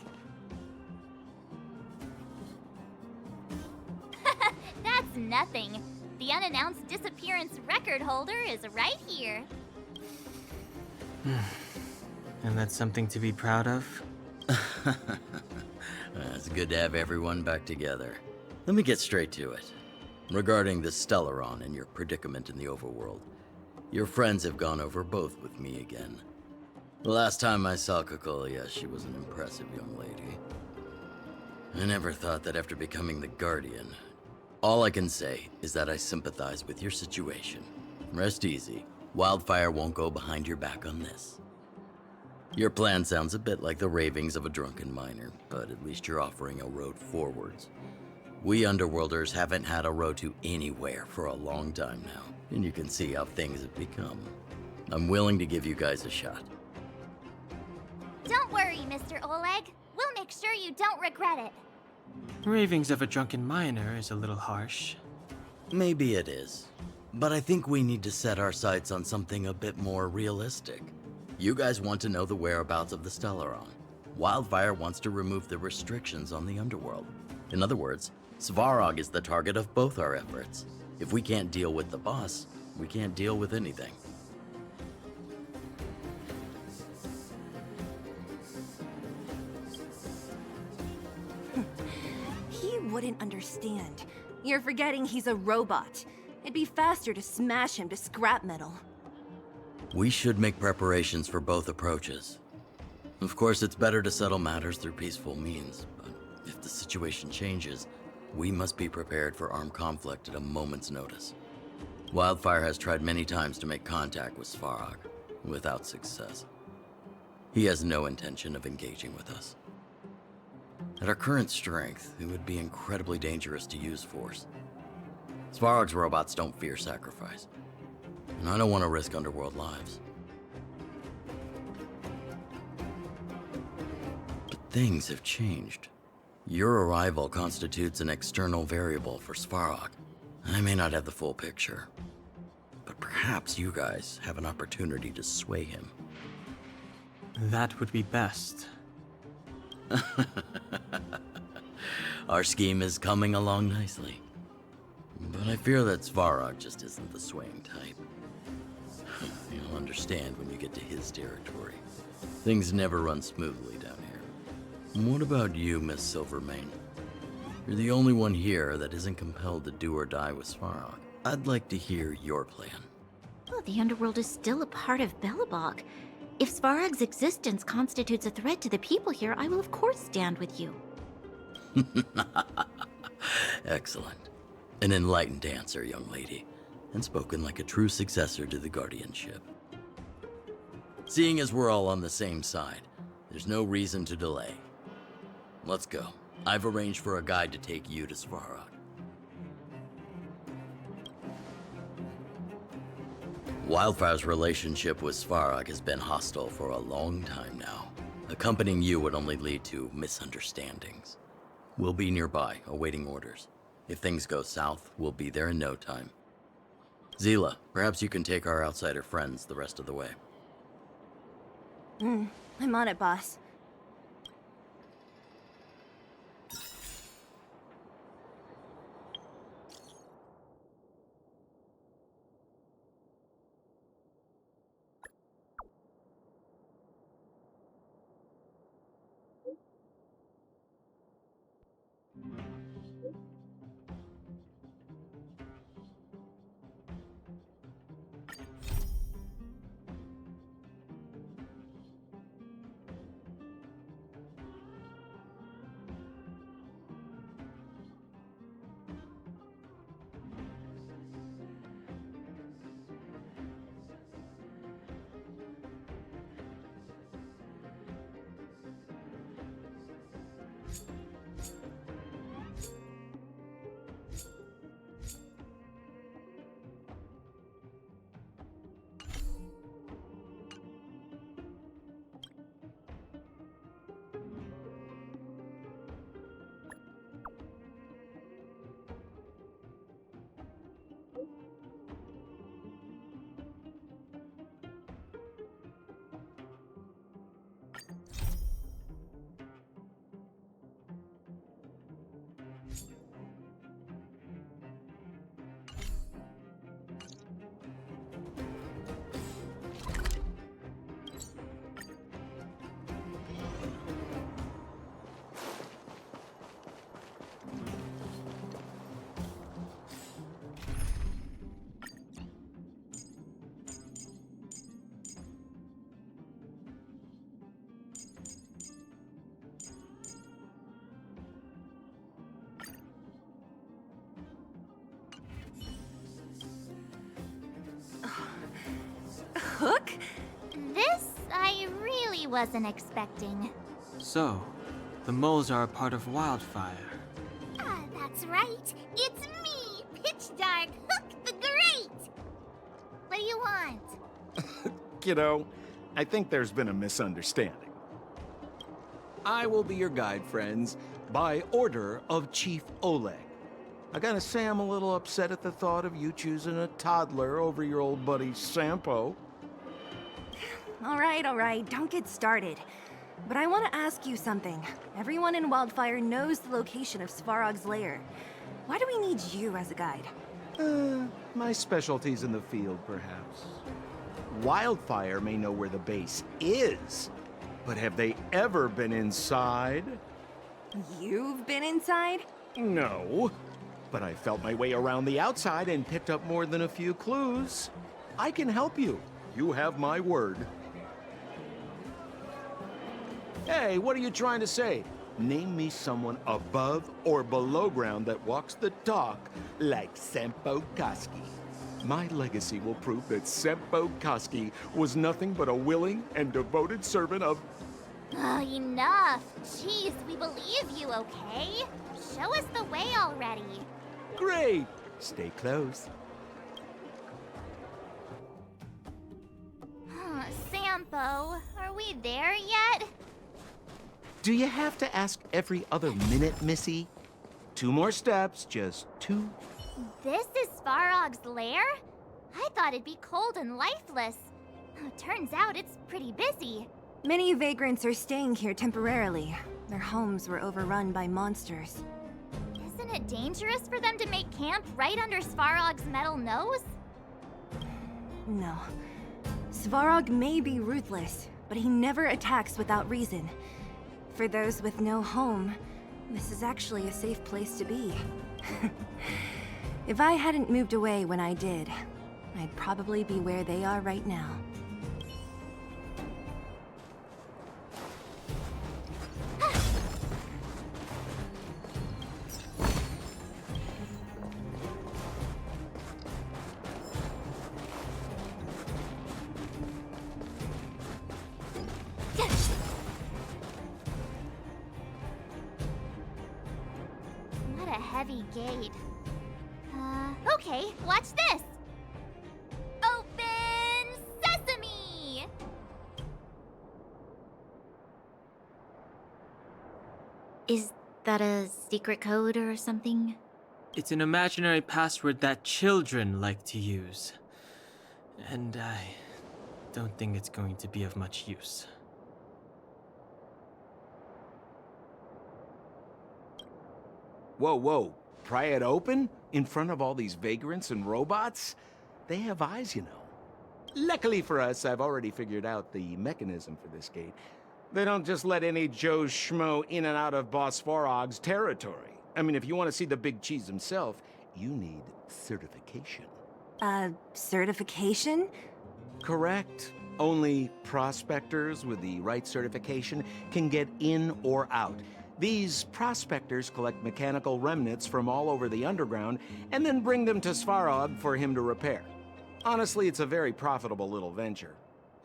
That's nothing. The unannounced disappearance record holder is right here. And that's something to be proud of? It's good to have everyone back together. Let me get straight to it. Regarding the Stellaron and your predicament in the overworld, your friends have gone over both with me again. The last time I saw Kokolia, she was an impressive young lady. I never thought that after becoming the Guardian. All I can say is that I sympathize with your situation. Rest easy. Wildfire won't go behind your back on this. Your plan sounds a bit like the ravings of a drunken miner, but at least you're offering a road forwards. We Underworlders haven't had a road to anywhere for a long time now, and you can see how things have become. I'm willing to give you guys a shot. Don't worry, Mr. Oleg. We'll make sure you don't regret it. Ravings of a drunken miner is a little harsh. Maybe it is, but I think we need to set our sights on something a bit more realistic. You guys want to know the whereabouts of the Stellaron. Wildfire wants to remove the restrictions on the Underworld. In other words, Svarog is the target of both our efforts. If we can't deal with the boss, we can't deal with anything. He wouldn't understand. You're forgetting he's a robot. It'd be faster to smash him to scrap metal. We should make preparations for both approaches. Of course, it's better to settle matters through peaceful means, but if the situation changes, we must be prepared for armed conflict at a moment's notice. Wildfire has tried many times to make contact with Svarog, without success. He has no intention of engaging with us. At our current strength, it would be incredibly dangerous to use force. Svarog's robots don't fear sacrifice, and I don't want to risk Underworld lives. But things have changed. Your arrival constitutes an external variable for Svarog. I may not have the full picture, but perhaps you guys have an opportunity to sway him. That would be best. Our scheme is coming along nicely. But I fear that Svarog just isn't the swaying type. You'll understand when you get to his territory. Things never run smoothly down here. What about you, Miss Silvermane? You're the only one here that isn't compelled to do or die with Svarog. I'd like to hear your plan. Well, the Underworld is still a part of Belobog. If Svarog's existence constitutes a threat to the people here, I will of course stand with you. Excellent. An enlightened answer, young lady, and spoken like a true successor to the guardianship. Seeing as we're all on the same side, there's no reason to delay. Let's go. I've arranged for a guide to take you to Svarog. Wildfire's relationship with Svarog has been hostile for a long time now. Accompanying you would only lead to misunderstandings. We'll be nearby, awaiting orders. If things go south, we'll be there in no time. Zila, perhaps you can take our outsider friends the rest of the way. I'm on it, boss. Hook? This I really wasn't expecting. So, the moles are a part of Wildfire. Ah, that's right. It's me, Pitch Dark Hook the Great. What do you want? Kiddo, I think there's been a misunderstanding. I will be your guide, friends, by order of Chief Oleg. I gotta say I'm a little upset at the thought of you choosing a toddler over your old buddy Sampo. All right, don't get started. But I want to ask you something. Everyone in Wildfire knows the location of Svarog's lair. Why do we need you as a guide? My specialty's in the field, perhaps. Wildfire may know where the base is, but have they ever been inside? You've been inside? No, but I felt my way around the outside and picked up more than a few clues. I can help you. You have my word. Hey, what are you trying to say? Name me someone above or below ground that walks the talk like Sampo Koski. My legacy will prove that Sampo Koski was nothing but a willing and devoted servant of... Oh, enough. Jeez, we believe you, okay? Show us the way already. Great! Stay close. Sampo, are we there yet? Do you have to ask every other minute, Missy? 2 more steps, just 2. This is Svarog's lair? I thought it'd be cold and lifeless. Turns out it's pretty busy. Many vagrants are staying here temporarily. Their homes were overrun by monsters. Isn't it dangerous for them to make camp right under Svarog's metal nose? No. Svarog may be ruthless, but he never attacks without reason. For those with no home, this is actually a safe place to be. If I hadn't moved away when I did, I'd probably be where they are right now. What a heavy gate. Okay, watch this! Open sesame! Is that a secret code or something? It's an imaginary password that children like to use. And I don't think it's going to be of much use. Whoa, whoa. Pry it open? In front of all these vagrants and robots? They have eyes, you know. Luckily for us, I've already figured out the mechanism for this gate. They don't just let any Joe Schmo in and out of Boss Svarog's territory. I mean, if you want to see the big cheese himself, you need certification. Certification? Correct. Only prospectors with the right certification can get in or out. These prospectors collect mechanical remnants from all over the underground and then bring them to Svarog for him to repair. Honestly, it's a very profitable little venture.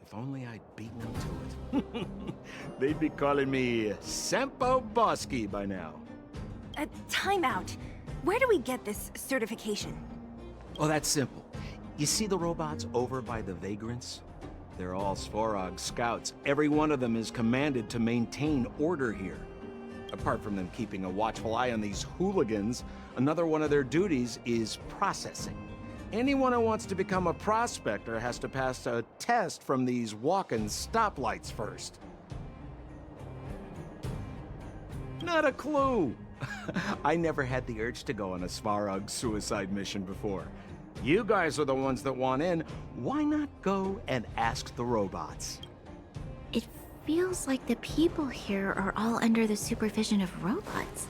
If only I'd beaten them to it. They'd be calling me Sampo Bosky by now. Time out. Where do we get this certification? Oh, that's simple. You see the robots over by the vagrants? They're all Svarog scouts. Every one of them is commanded to maintain order here. Apart from them keeping a watchful eye on these hooligans, another one of their duties is processing. Anyone who wants to become a prospector has to pass a test from these walking stoplights first. Not a clue. I never had the urge to go on a Svarog suicide mission before. You guys are the ones that want in. Why not go and ask the robots? It feels like the people here are all under the supervision of robots.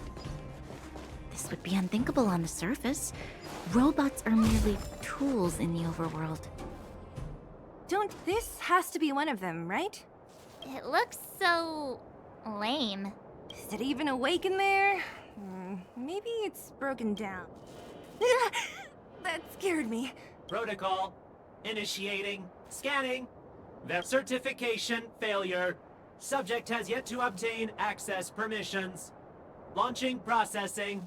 This would be unthinkable on the surface. Robots are merely tools in the overworld. This has to be one of them, right? It looks so lame. Is it even awake in there? Maybe it's broken down. That scared me. Protocol. Initiating. Scanning. Certification failure. Subject has yet to obtain access permissions. Launching processing.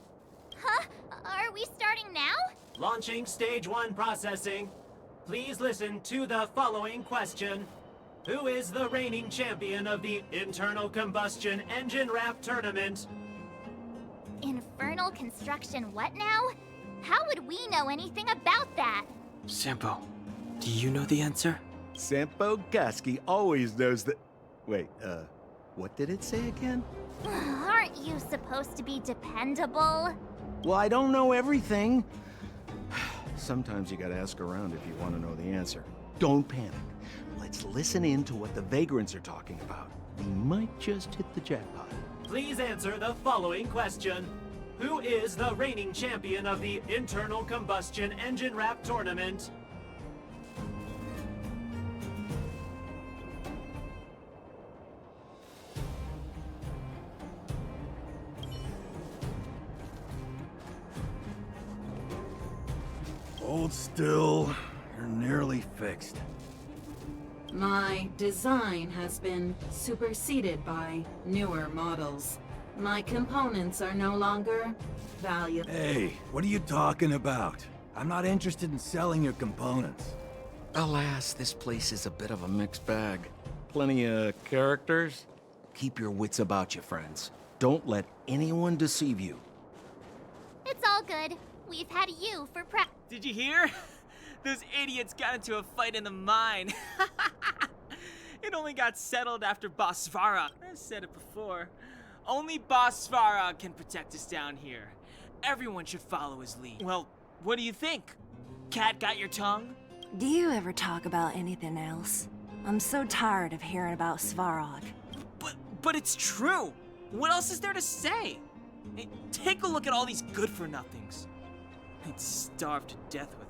Huh? Are we starting now? Launching stage 1 processing. Please listen to the following question. Who is the reigning champion of the internal combustion engine wrap tournament? Infernal construction what now? How would we know anything about that? Sampo, do you know the answer? Sampo Gaski always knows that... Wait, what did it say again? Aren't you supposed to be dependable? Well, I don't know everything. Sometimes you gotta ask around if you want to know the answer. Don't panic. Let's listen in to what the vagrants are talking about. We might just hit the jackpot. Please answer the following question. Who is the reigning champion of the internal combustion engine wrap tournament? Hold still. You're nearly fixed. My design has been superseded by newer models. My components are no longer valuable. Hey, what are you talking about? I'm not interested in selling your components. Alas, this place is a bit of a mixed bag. Plenty of characters. Keep your wits about you, friends. Don't let anyone deceive you. It's all good. We've had you for prep. Did you hear? Those idiots got into a fight in the mine. It only got settled after Boss Svarog. I've said it before. Only Boss Svarog can protect us down here. Everyone should follow his lead. Well, what do you think? Cat got your tongue? Do you ever talk about anything else? I'm so tired of hearing about Svarog. But it's true. What else is there to say? Hey, take a look at all these good-for-nothings. They'd starve to death without him.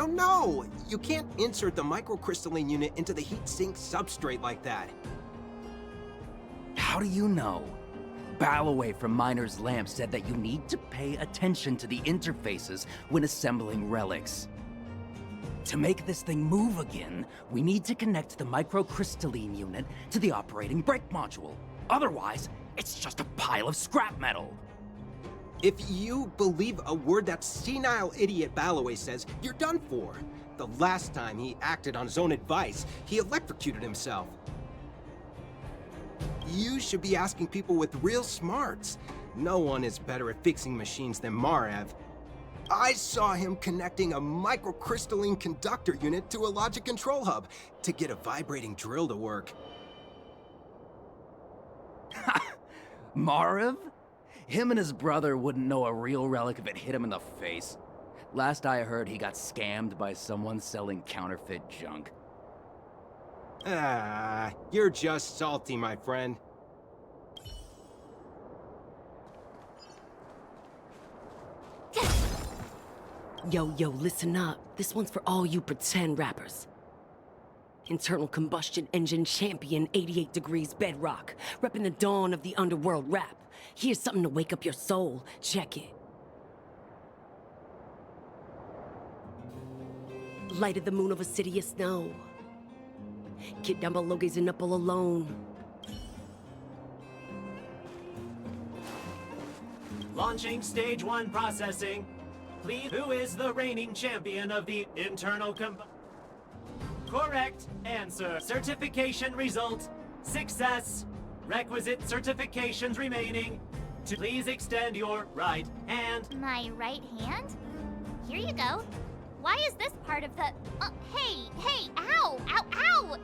No! You can't insert the microcrystalline unit into the heat sink substrate like that. How do you know? Balloway from Miner's Lamp said that you need to pay attention to the interfaces when assembling relics. To make this thing move again, we need to connect the microcrystalline unit to the operating brake module. Otherwise, it's just a pile of scrap metal. If you believe a word that senile idiot Balloway says, you're done for. The last time he acted on his own advice, he electrocuted himself. You should be asking people with real smarts. No one is better at fixing machines than Marev. I saw him connecting a microcrystalline conductor unit to a logic control hub to get a vibrating drill to work. Marev? Him and his brother wouldn't know a real relic if it hit him in the face. Last I heard, he got scammed by someone selling counterfeit junk. Ah, you're just salty, my friend. Yo, listen up. This one's for all you pretend rappers. Internal combustion engine champion, 88 degrees bedrock, repping the dawn of the underworld rap. Here's something to wake up your soul. Check it. Light of the moon of a city of snow. Kid down below gazing up all alone. Launching stage 1 processing. Please, who is the reigning champion of the internal Correct answer. Certification result. Success. Requisite certifications remaining. to please extend your right hand. My right hand? Here you go. Why is this part of the... hey, ow, ow, ow!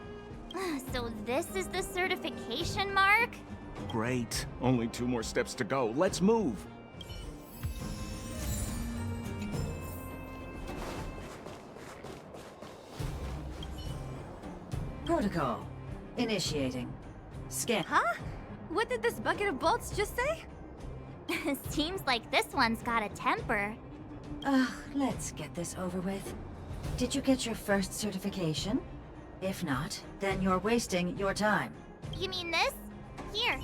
So this is the certification mark? Great. Only 2 more steps to go. Let's move. Protocol. Initiating. Scan. Huh? What did this bucket of bolts just say? Seems like this one's got a temper. Ugh, let's get this over with. Did you get your first certification? If not, then you're wasting your time. You mean this? Here.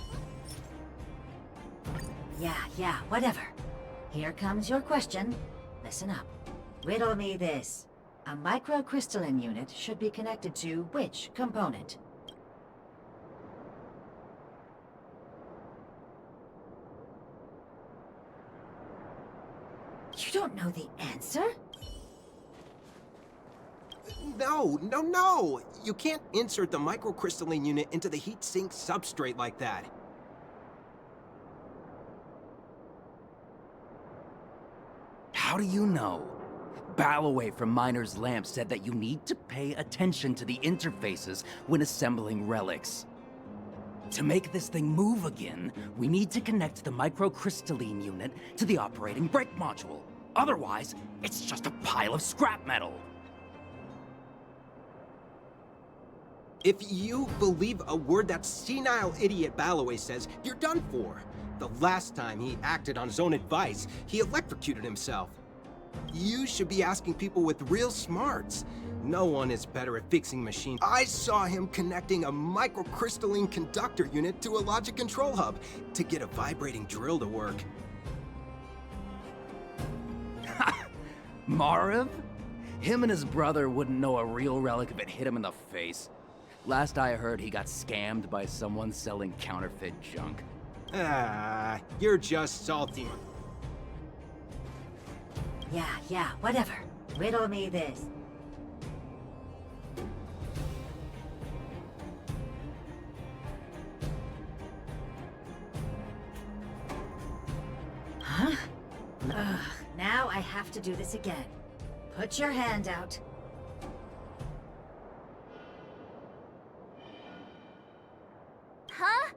Yeah, whatever. Here comes your question. Listen up. Riddle me this. A microcrystalline unit should be connected to which component? You don't know the answer? No! You can't insert the microcrystalline unit into the heat sink substrate like that. How do you know? Ballaway from Miner's Lamp said that you need to pay attention to the interfaces when assembling relics. To make this thing move again, we need to connect the microcrystalline unit to the operating brake module. Otherwise, it's just a pile of scrap metal. If you believe a word that senile idiot Ballaway says, you're done for. The last time he acted on his own advice, he electrocuted himself. You should be asking people with real smarts. No one is better at fixing machines. I saw him connecting a microcrystalline conductor unit to a logic control hub to get a vibrating drill to work. Marv? Him and his brother wouldn't know a real relic if it hit him in the face. Last I heard, he got scammed by someone selling counterfeit junk. Ah, you're just salty. Yeah, whatever. Riddle me this. Huh? Ugh, now I have to do this again. Put your hand out. Huh?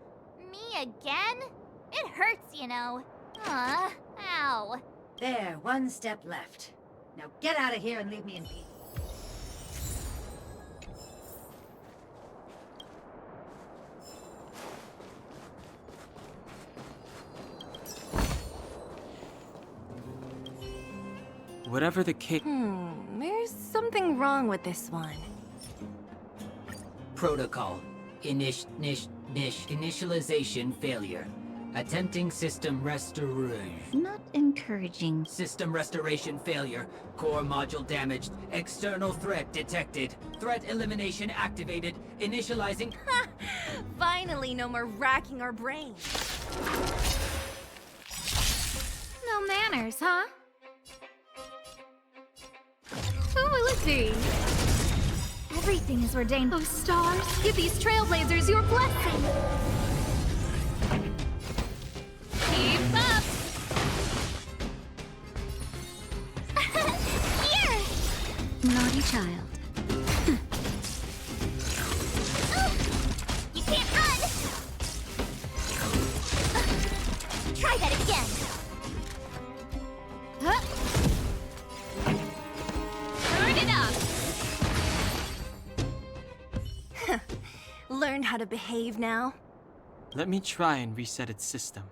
Me again? It hurts, you know. Ow. There, 1 step left. Now get out of here and leave me in peace. Whatever the case. There's something wrong with this one. Protocol. Initialization failure. Attempting system restoration. Not encouraging. System restoration failure. Core module damaged. External threat detected. Threat elimination activated. Initializing. Finally, no more racking our brains. No manners, huh? Who will it be? Everything is ordained. Oh, stars, give these trailblazers your blessing. Keep up! Here! Naughty child. You can't run! Try that again! Turn it up! Learn how to behave now. Let me try and reset its system.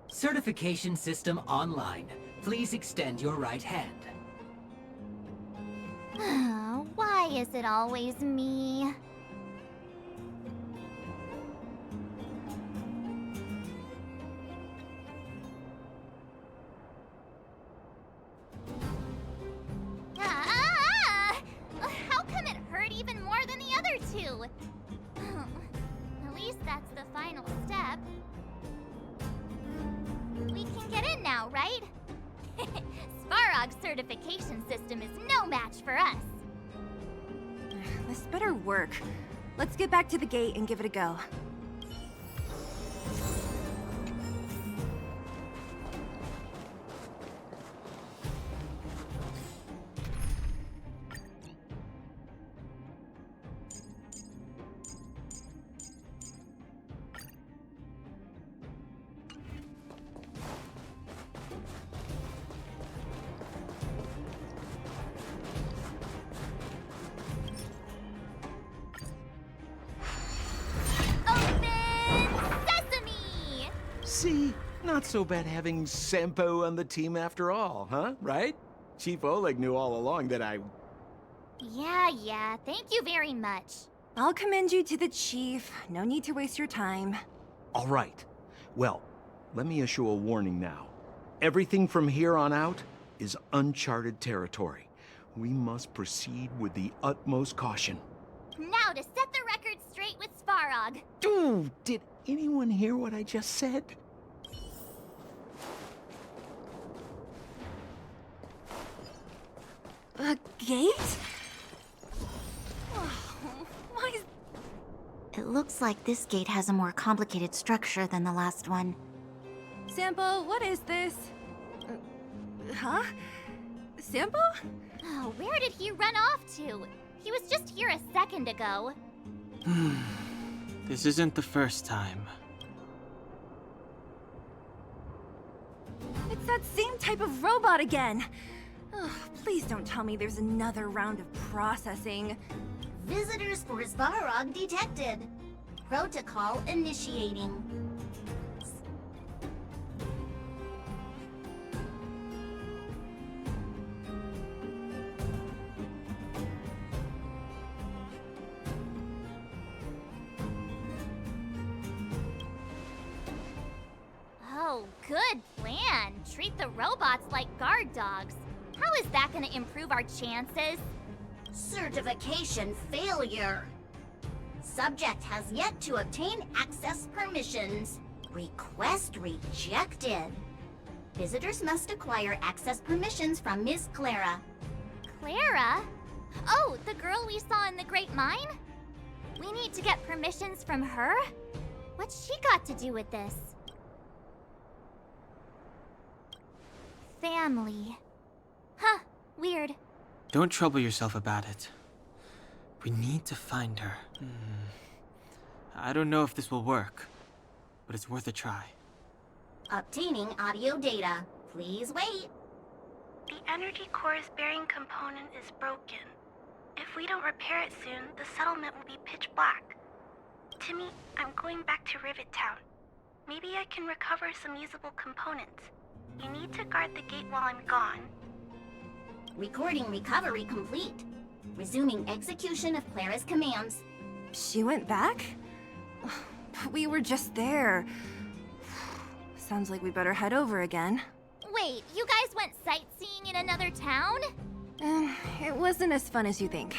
Certification system online. Please extend your right hand. Why is it always me? How come it hurt even more than the other two? At least that's the final step. We can get in now, right? Svarog's certification system is no match for us. This better work. Let's get back to the gate and give it a go. See? Not so bad having Sampo on the team after all, huh? Right? Chief Oleg knew all along that I... Yeah, thank you very much. I'll commend you to the chief. No need to waste your time. All right. Well, let me issue a warning now. Everything from here on out is uncharted territory. We must proceed with the utmost caution. Now to set the record straight with Svarog. Dude, did anyone hear what I just said? A gate? Why is... It looks like this gate has a more complicated structure than the last one. Sampo, what is this? Huh? Sampo? Oh, where did he run off to? He was just here a second ago. This isn't the first time. It's that same type of robot again. Ugh, please don't tell me there's another round of processing. Visitors for Svarog detected. Protocol initiating. Oh, good plan. Treat the robots like guard dogs. How is that gonna improve our chances? Certification failure. Subject has yet to obtain access permissions. Request rejected. Visitors must acquire access permissions from Miss Clara. Clara? Oh, the girl we saw in the Great Mine? We need to get permissions from her? What's she got to do with this? Family. Huh, weird. Don't trouble yourself about it. We need to find her. I don't know if this will work, but it's worth a try. Obtaining audio data. Please wait. The energy core's bearing component is broken. If we don't repair it soon, the settlement will be pitch black. Timmy, I'm going back to Rivet Town. Maybe I can recover some usable components. You need to guard the gate while I'm gone. Recording recovery complete. Resuming execution of Clara's commands. She went back? But we were just there. Sounds like we better head over again. Wait, you guys went sightseeing in another town? It wasn't as fun as you think.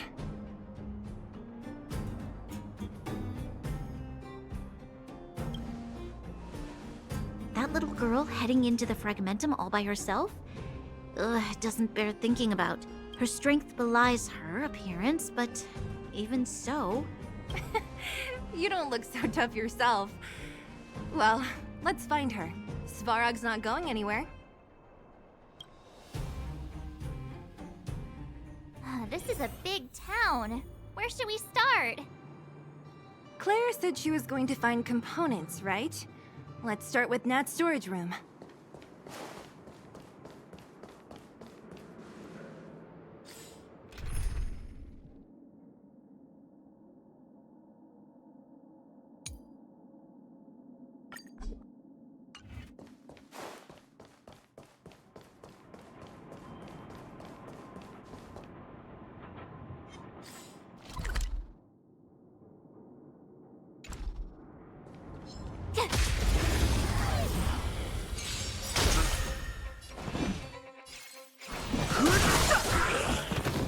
That little girl heading into the Fragmentum all by herself? Ugh, it doesn't bear thinking about. Her strength belies her appearance, but even so... You don't look so tough yourself. Well, let's find her. Svarog's not going anywhere. This is a big town. Where should we start? Claire said she was going to find components, right? Let's start with Nat's storage room.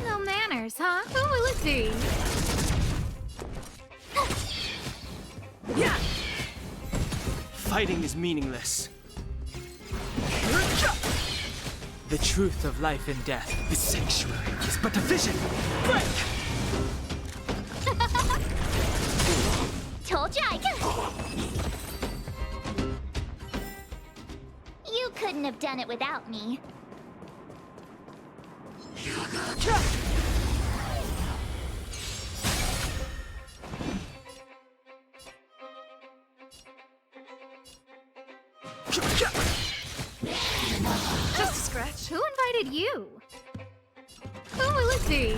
No manners, huh? Who will it be? Fighting is meaningless. The truth of life and death. The sanctuary is but a vision. Break! Told ya I could. You couldn't have done it without me. Just a scratch. Who invited you? Who will it be?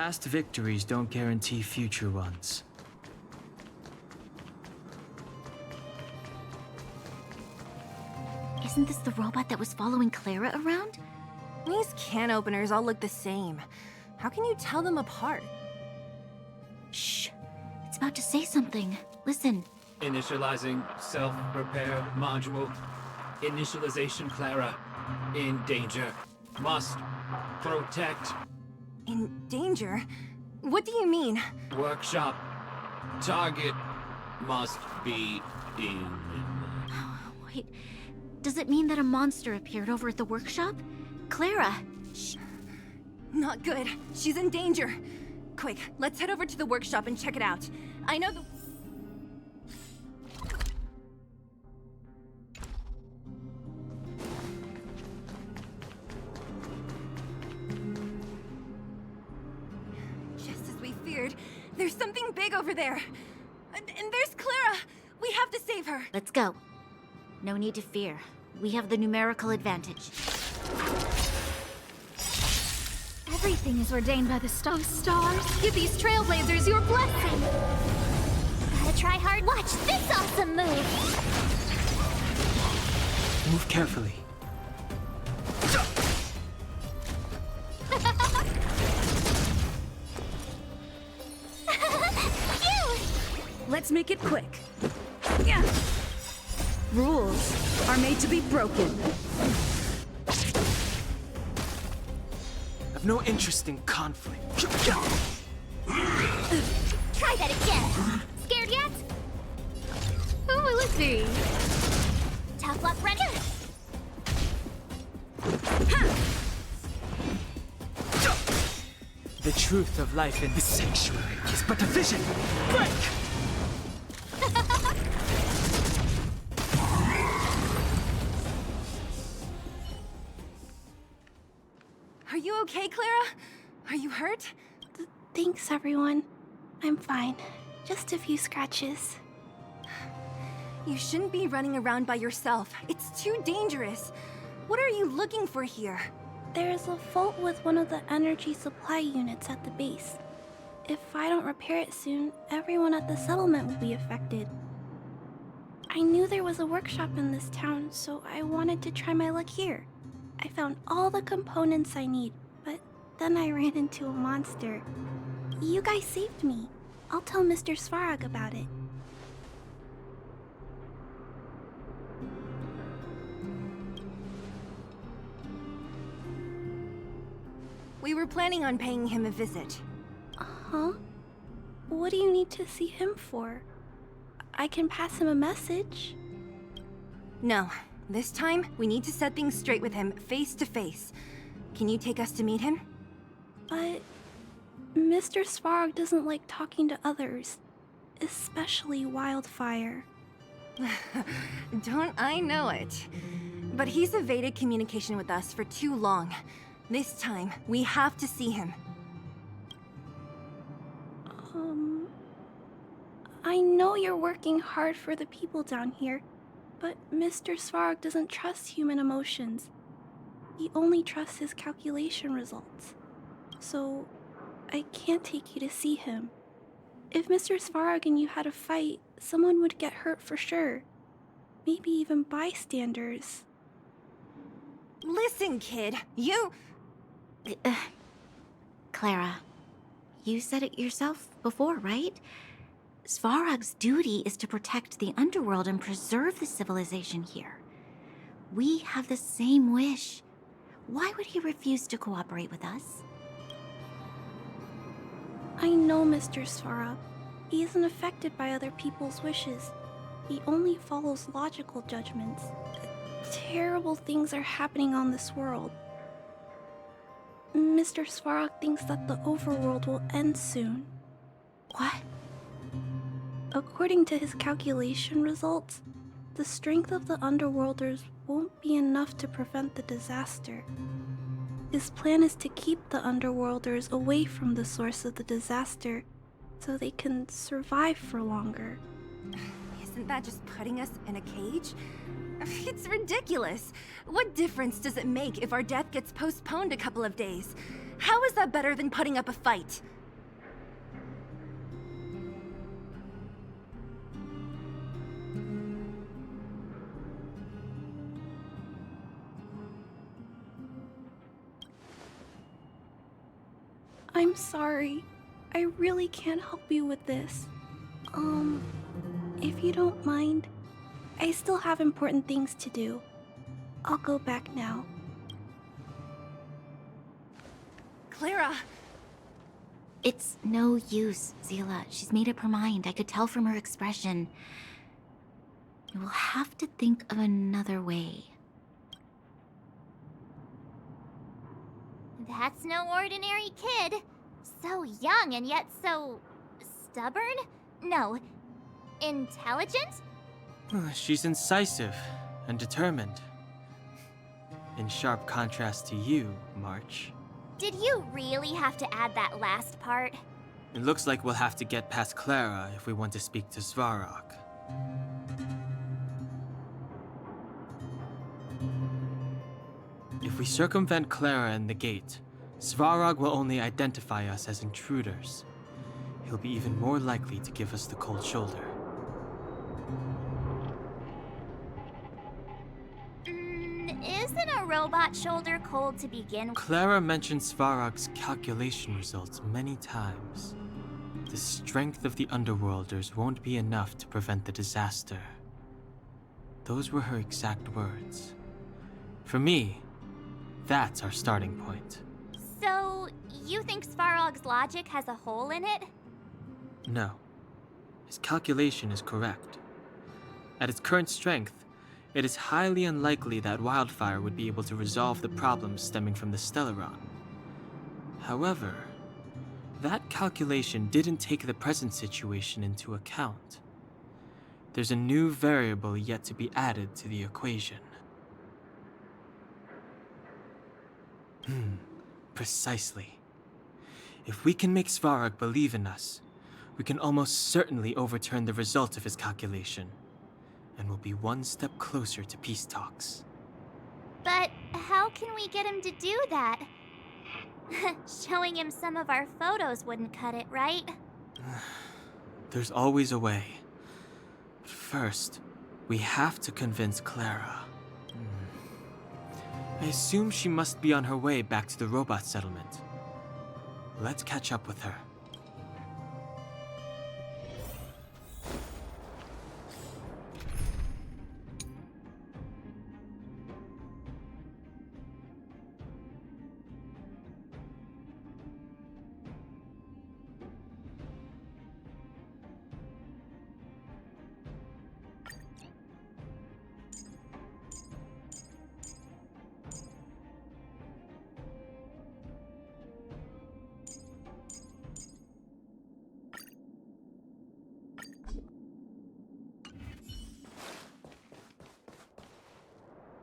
Past victories don't guarantee future ones. Isn't this the robot that was following Clara around? These can openers all look the same. How can you tell them apart? Shh. It's about to say something. Listen. Initializing self-repair module. Initialization Clara. In danger. Must protect. In danger? What do you mean? Workshop. Target must be in. Wait, does it mean that a monster appeared over at the workshop? Clara! Shh. Not good. She's in danger. Quick, let's head over to the workshop and check it out. I know the... Just as we feared, there's something big over there. And there's Clara! We have to save her! Let's go. No need to fear. We have the numerical advantage. Everything is ordained by the stars. Give these trailblazers your blessing. Gotta try hard. Watch this awesome move. Move carefully. Let's make it quick. Yeah. Rules are made to be broken. I've no interest in conflict. Try that again. Scared yet? Who will it be? Tough luck, Renner. The truth of life in this sanctuary is but a vision. Break! Are you okay, Clara? Are you hurt? Thanks, everyone. I'm fine. Just a few scratches. You shouldn't be running around by yourself. It's too dangerous. What are you looking for here? There's a fault with one of the energy supply units at the base. If I don't repair it soon, everyone at the settlement will be affected. I knew there was a workshop in this town, so I wanted to try my luck here. I found all the components I need, but then I ran into a monster. You guys saved me. I'll tell Mr. Svarog about it. We were planning on paying him a visit. Huh? What do you need to see him for? I can pass him a message. No. This time, we need to set things straight with him, face to face. Can you take us to meet him? But Mr. Svarog doesn't like talking to others, especially Wildfire. Don't I know it? But he's evaded communication with us for too long. This time, we have to see him. I know you're working hard for the people down here, but Mr. Svarog doesn't trust human emotions. He only trusts his calculation results. So, I can't take you to see him. If Mr. Svarog and you had a fight, someone would get hurt for sure. Maybe even bystanders. Listen, kid, you... Clara, you said it yourself before, right? Svarog's duty is to protect the underworld and preserve the civilization here. We have the same wish. Why would he refuse to cooperate with us? I know Mr. Svarog. He isn't affected by other people's wishes. He only follows logical judgments. Terrible things are happening on this world. Mr. Svarog thinks that the overworld will end soon. What? According to his calculation results, the strength of the Underworlders won't be enough to prevent the disaster. His plan is to keep the Underworlders away from the source of the disaster, so they can survive for longer. Isn't that just putting us in a cage? It's ridiculous. What difference does it make if our death gets postponed a couple of days? How is that better than putting up a fight? I'm sorry. I really can't help you with this. If you don't mind, I still have important things to do. I'll go back now. Clara! It's no use, Zila. She's made up her mind. I could tell from her expression. You will have to think of another way. That's no ordinary kid. So young and yet so stubborn? No, intelligent? She's incisive and determined. In sharp contrast to you, March. Did you really have to add that last part? It looks like we'll have to get past Clara if we want to speak to Svarog. If we circumvent Clara and the gate, Svarog will only identify us as intruders. He'll be even more likely to give us the cold shoulder. Isn't a robot shoulder cold to begin with? Clara mentioned Svarog's calculation results many times. The strength of the Underworlders won't be enough to prevent the disaster. Those were her exact words. For me, that's our starting point. So, you think Svarog's logic has a hole in it? No. His calculation is correct. At its current strength, it is highly unlikely that Wildfire would be able to resolve the problems stemming from the Stellaron. However, that calculation didn't take the present situation into account. There's a new variable yet to be added to the equation. Precisely. If we can make Svarog believe in us, we can almost certainly overturn the result of his calculation, and we'll be one step closer to peace talks. But how can we get him to do that? Showing him some of our photos wouldn't cut it, right? There's always a way. But first, we have to convince Clara. I assume she must be on her way back to the robot settlement. Let's catch up with her.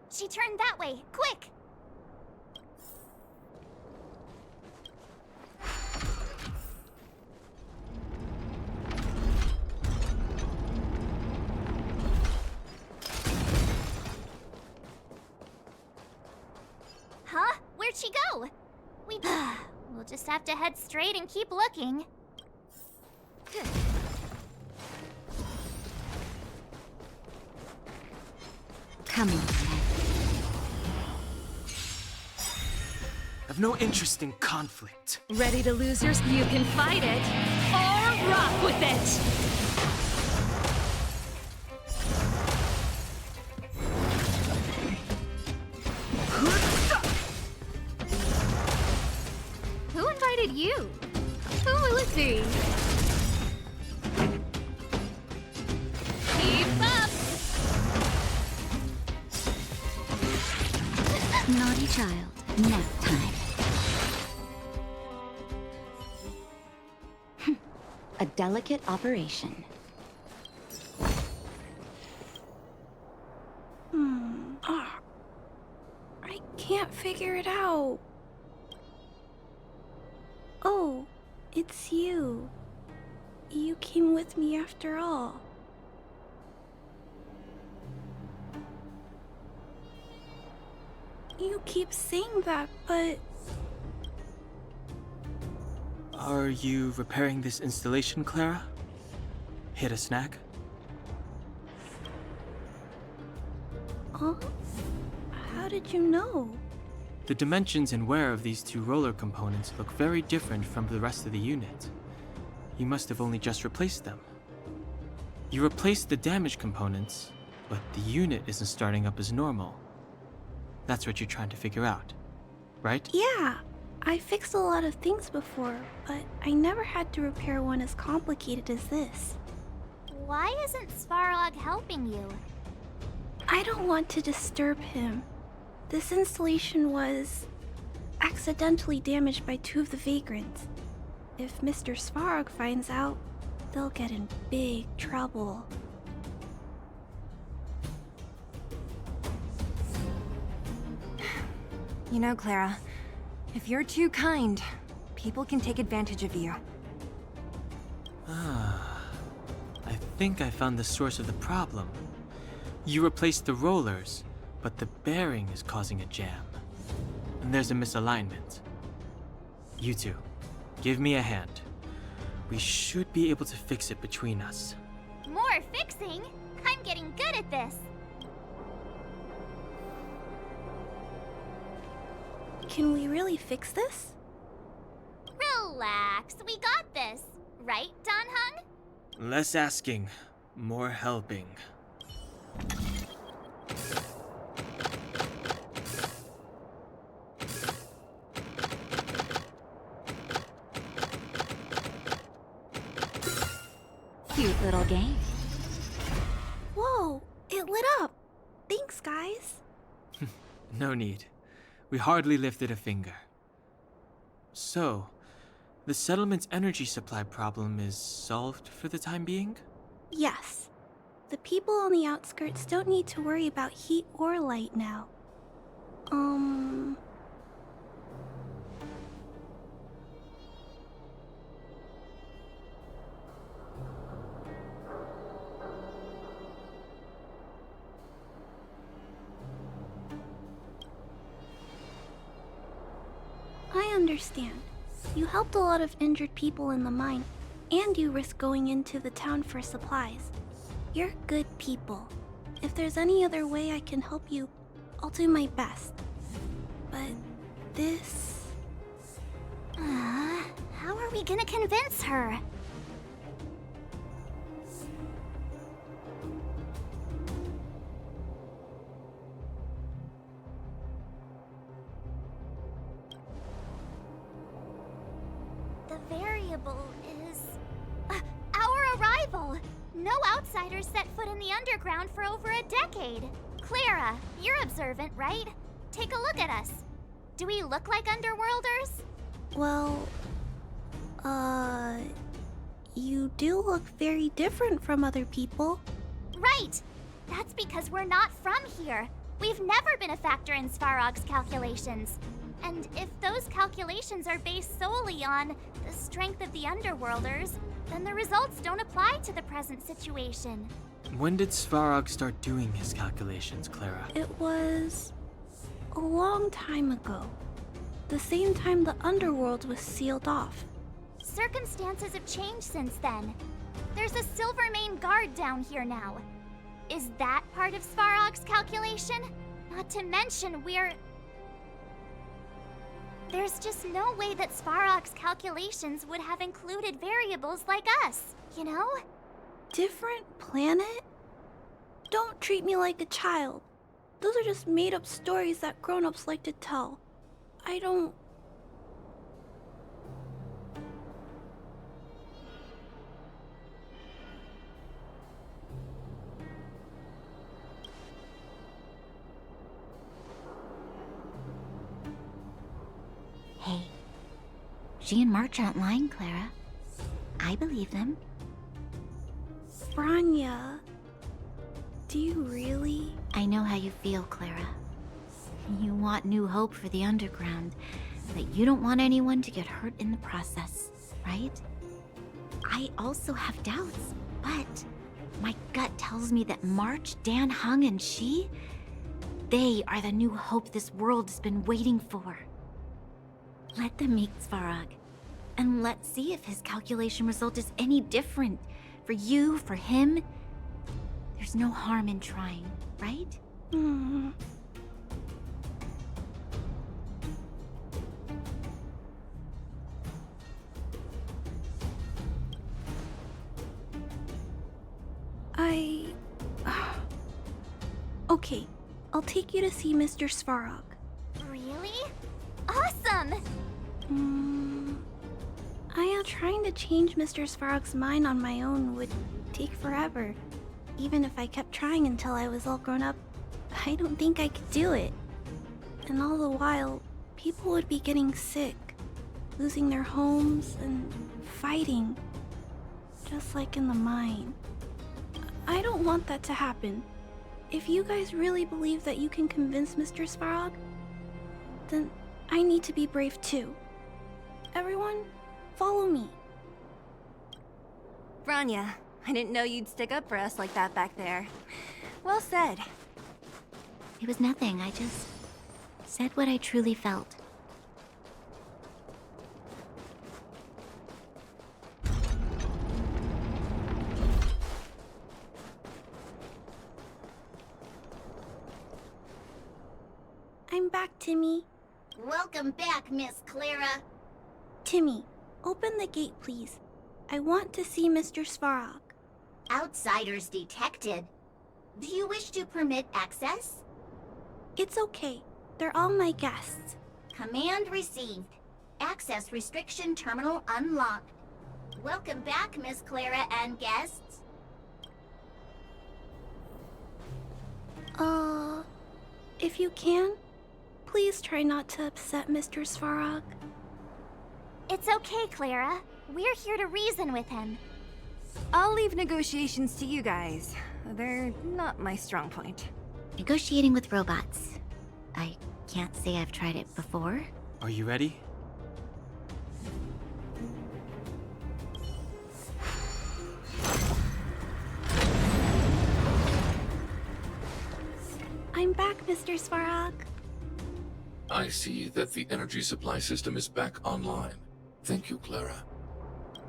She turned that way, quick! Huh? Where'd she go? We'll just have to head straight and keep looking. Come on. I've no interest in conflict. Ready to lose yours? You can fight it, or rock with it! Who invited you? Who will it be? Keep up! Naughty child, nap time. A delicate operation. I can't figure it out. Oh, it's you. You came with me after all. You keep saying that, but... Are you repairing this installation, Clara? Hit a snack? Huh? How did you know? The dimensions and wear of these two roller components look very different from the rest of the unit. You must have only just replaced them. You replaced the damaged components, but the unit isn't starting up as normal. That's what you're trying to figure out, right? Yeah, I fixed a lot of things before, but I never had to repair one as complicated as this. Why isn't Svarog helping you? I don't want to disturb him. This installation was accidentally damaged by two of the vagrants. If Mr. Svarog finds out, they'll get in big trouble. You know, Clara, if you're too kind, people can take advantage of you. I think I found the source of the problem. You replaced the rollers, but the bearing is causing a jam. And there's a misalignment. You two, give me a hand. We should be able to fix it between us. More fixing? I'm getting good at this. Can we really fix this? Relax, we got this. Right, Dan Hung? Less asking, more helping. Cute little game. Whoa, it lit up. Thanks, guys. No need. We hardly lifted a finger. So, the settlement's energy supply problem is solved for the time being? Yes. The people on the outskirts don't need to worry about heat or light now. I understand. You helped a lot of injured people in the mine, and you risked going into the town for supplies. You're good people. If there's any other way I can help you, I'll do my best. But this... How are we gonna convince her? The variable is... our arrival! No outsiders set foot in the underground for over a decade. Clara, you're observant, right? Take a look at us. Do we look like underworlders? Well, you do look very different from other people. Right! That's because we're not from here. We've never been a factor in Svarog's calculations. And if those calculations are based solely on the strength of the underworlders, then the results don't apply to the present situation. When did Svarog start doing his calculations, Clara? It was a long time ago. The same time the underworld was sealed off. Circumstances have changed since then. There's a Silvermane guard down here now. Is that part of Svarog's calculation? Not to mention there's just no way that Svarog's calculations would have included variables like us, you know? Different planet? Don't treat me like a child. Those are just made-up stories that grown-ups like to tell. I don't... Hey, she and March aren't lying, Clara. I believe them. Franya, do you really? I know how you feel, Clara. You want new hope for the underground, but you don't want anyone to get hurt in the process, right? I also have doubts, but my gut tells me that March, Dan Hung, and she, they are the new hope this world has been waiting for. Let them meet Svarog, and let's see if his calculation result is any different. For you, for him, there's no harm in trying, right? Okay, I'll take you to see Mr. Svarog. Really? Awesome! Trying to change Mr. Svarog's mind on my own would take forever. Even if I kept trying until I was all grown up, I don't think I could do it. And all the while, people would be getting sick, losing their homes, and fighting. Just like in the mine. I don't want that to happen. If you guys really believe that you can convince Mr. Svarog, then I need to be brave too. Everyone, follow me. Branya, I didn't know you'd stick up for us like that back there. Well said. It was nothing, I just said what I truly felt. I'm back, Timmy. Welcome back, Miss Clara. Timmy, open the gate, please. I want to see Mr. Svarog. Outsiders detected. Do you wish to permit access? It's okay. They're all my guests. Command received. Access restriction terminal unlocked. Welcome back, Miss Clara and guests. If you can, please try not to upset Mr. Svarog. It's okay, Clara. We're here to reason with him. I'll leave negotiations to you guys. They're not my strong point. Negotiating with robots. I can't say I've tried it before. Are you ready? I'm back, Mr. Svarog. I see that the energy supply system is back online. Thank you, Clara.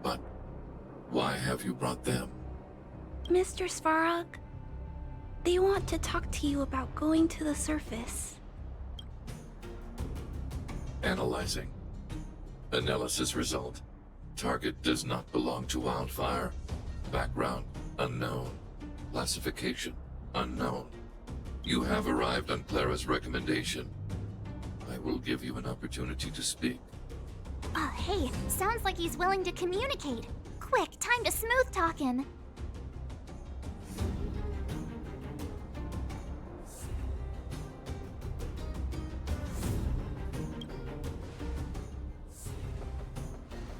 But why have you brought them? Mr. Svarog, they want to talk to you about going to the surface. Analyzing. Analysis result. Target does not belong to Wildfire. Background unknown. Classification unknown. You have arrived on Clara's recommendation. I will give you an opportunity to speak. Oh, hey, sounds like he's willing to communicate. Quick, time to smooth talk him.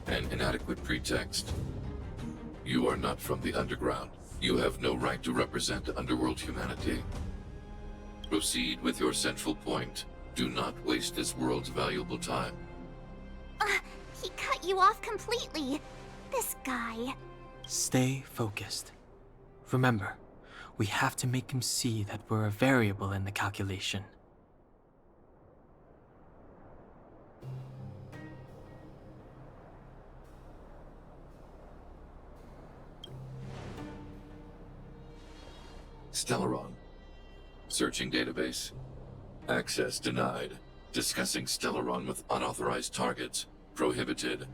An inadequate pretext. You are not from the underground. You have no right to represent underworld humanity. Proceed with your central point. Do not waste this world's valuable time. He cut you off completely. This guy. Stay focused. Remember, we have to make him see that we're a variable in the calculation. Stellaron. Searching database. Access denied. Discussing Stellaron with unauthorized targets. Prohibited.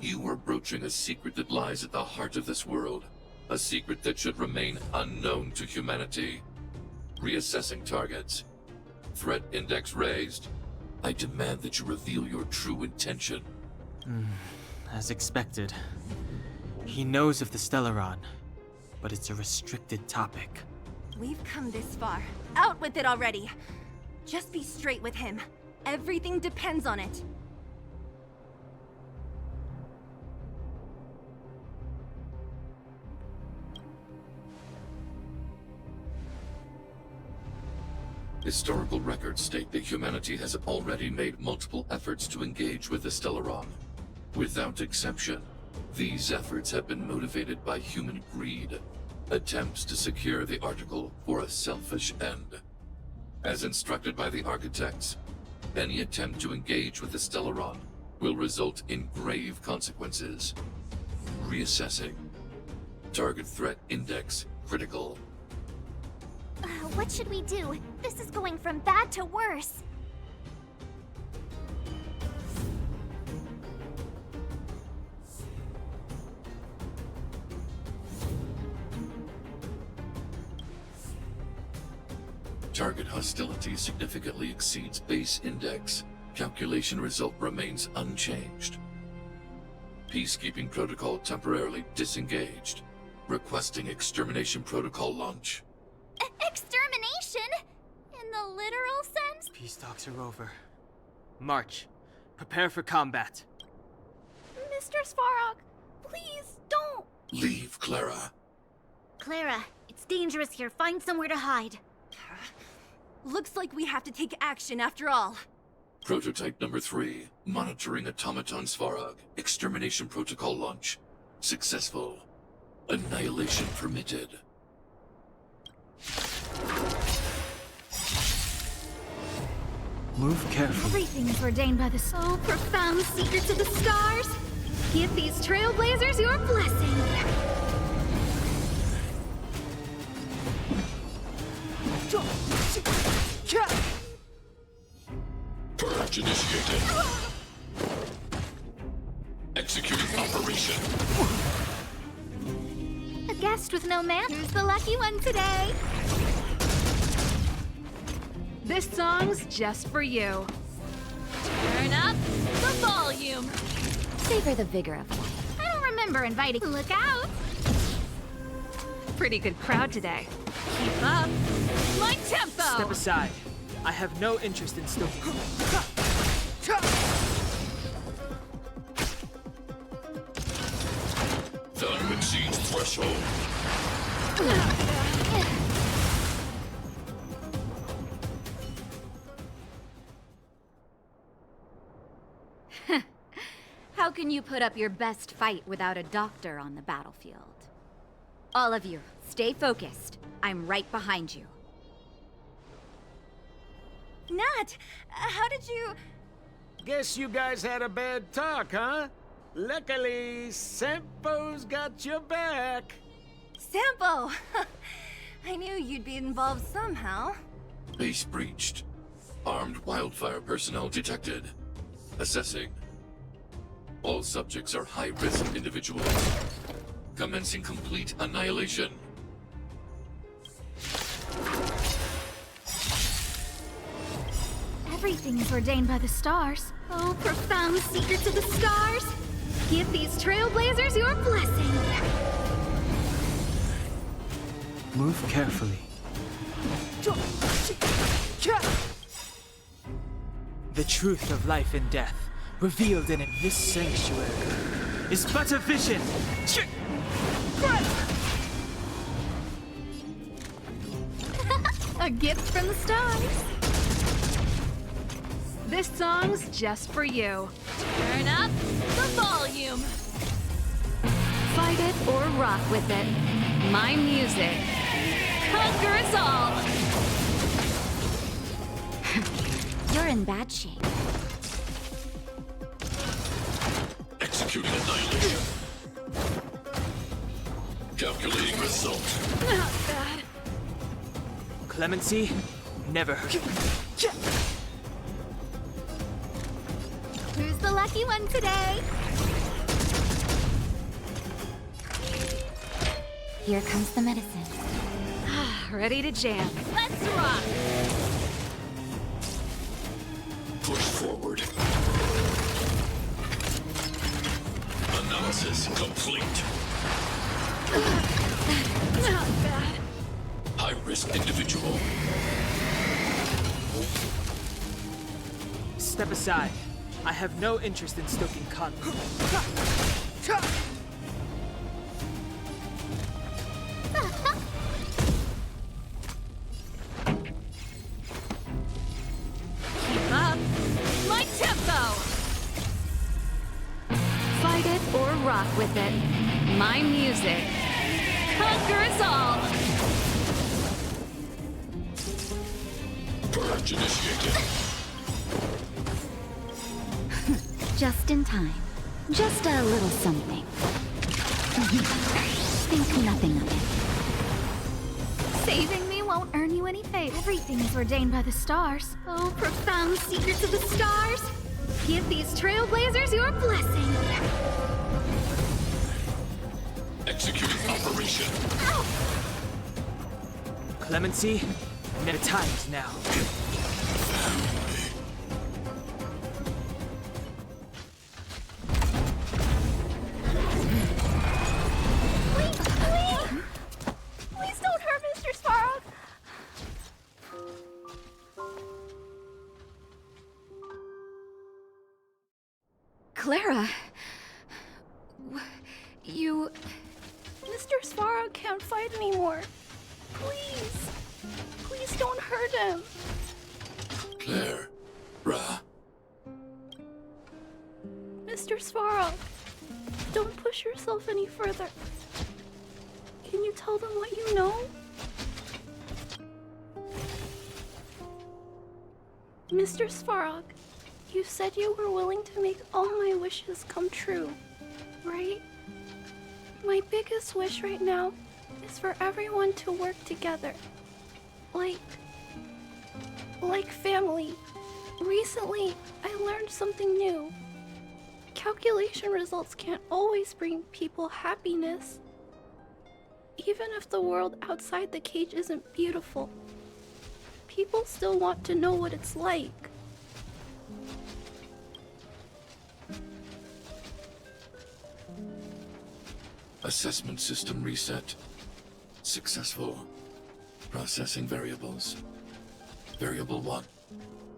You are broaching a secret that lies at the heart of this world. A secret that should remain unknown to humanity. Reassessing targets. Threat index raised. I demand that you reveal your true intention. As expected. He knows of the Stellaron, but it's a restricted topic. We've come this far. Out with it already! Just be straight with him. Everything depends on it. Historical records state that humanity has already made multiple efforts to engage with the Stellaron. Without exception, these efforts have been motivated by human greed, attempts to secure the article for a selfish end. As instructed by the architects, any attempt to engage with the Stellaron will result in grave consequences. Reassessing. Target threat index critical. What should we do? This is going from bad to worse. Target hostility significantly exceeds base index. Calculation result remains unchanged. Peacekeeping protocol temporarily disengaged. Requesting extermination protocol launch. Extermination? In the literal sense? Peace talks are over. March. Prepare for combat. Mr. Svarog, please don't! Leave, Clara. Clara, it's dangerous here. Find somewhere to hide. Looks like we have to take action after all. Prototype number 3. Monitoring automaton Svarog. Extermination protocol launch. Successful. Annihilation permitted. Move carefully. Everything is ordained by the so profound secrets of the stars. Give these trailblazers your blessing. Purge initiated. Executing operation. A guest with no manners, the lucky one today. This song's just for you. Turn up the volume. Savor the vigor of life. I don't remember inviting. Look out. Pretty good crowd today. Keep up. My tempo. Step aside. I have no interest in stoking. Value exceeds threshold. How can you put up your best fight without a doctor on the battlefield? All of you, stay focused. I'm right behind you. Nat, how did you... Guess you guys had a bad talk, huh? Luckily, Sampo's got your back. Sampo! I knew you'd be involved somehow. Base breached. Armed wildfire personnel detected. Assessing. All subjects are high-risk individuals. Commencing complete annihilation. Everything is ordained by the stars. Oh, profound secrets of the stars. Give these trailblazers your blessing. Move carefully. The truth of life and death, revealed in this sanctuary, is but a vision. A gift from the stars. This song's just for you. Turn up the volume. Fight it or rock with it. My music conquers all. You're in bad shape. Executing annihilation. Calculating result. Not bad. Clemency never hurt. Who's the lucky one today? Here comes the medicine. Ready to jam. Let's rock! Push forward. Analysis complete. Not bad. High-risk individual. Step aside. I have no interest in stoking conflict. Keep up. My tempo. Fight it or rock with it. My music conquers all. Purge initiated. Just in time. Just a little something. Think nothing of it. Saving me won't earn you any favor. Everything is ordained by the stars. Oh, profound secrets of the stars. Give these trailblazers your blessing. Executing operation. Clemency The time is now. Please don't hurt Mr. Svarog! Clara! You... Mr. Svarog can't fight anymore. Please. Please don't hurt him. Claire. Ra. Mr. Svarog, don't push yourself any further. Can you tell them what you know? Mr. Svarog, you said you were willing to make all my wishes come true, right? My biggest wish right now is for everyone to work together. Like family. Recently, I learned something new. Calculation results can't always bring people happiness. Even if the world outside the cage isn't beautiful, people still want to know what it's like. Assessment system reset. Successful. Processing variables. Variable 1.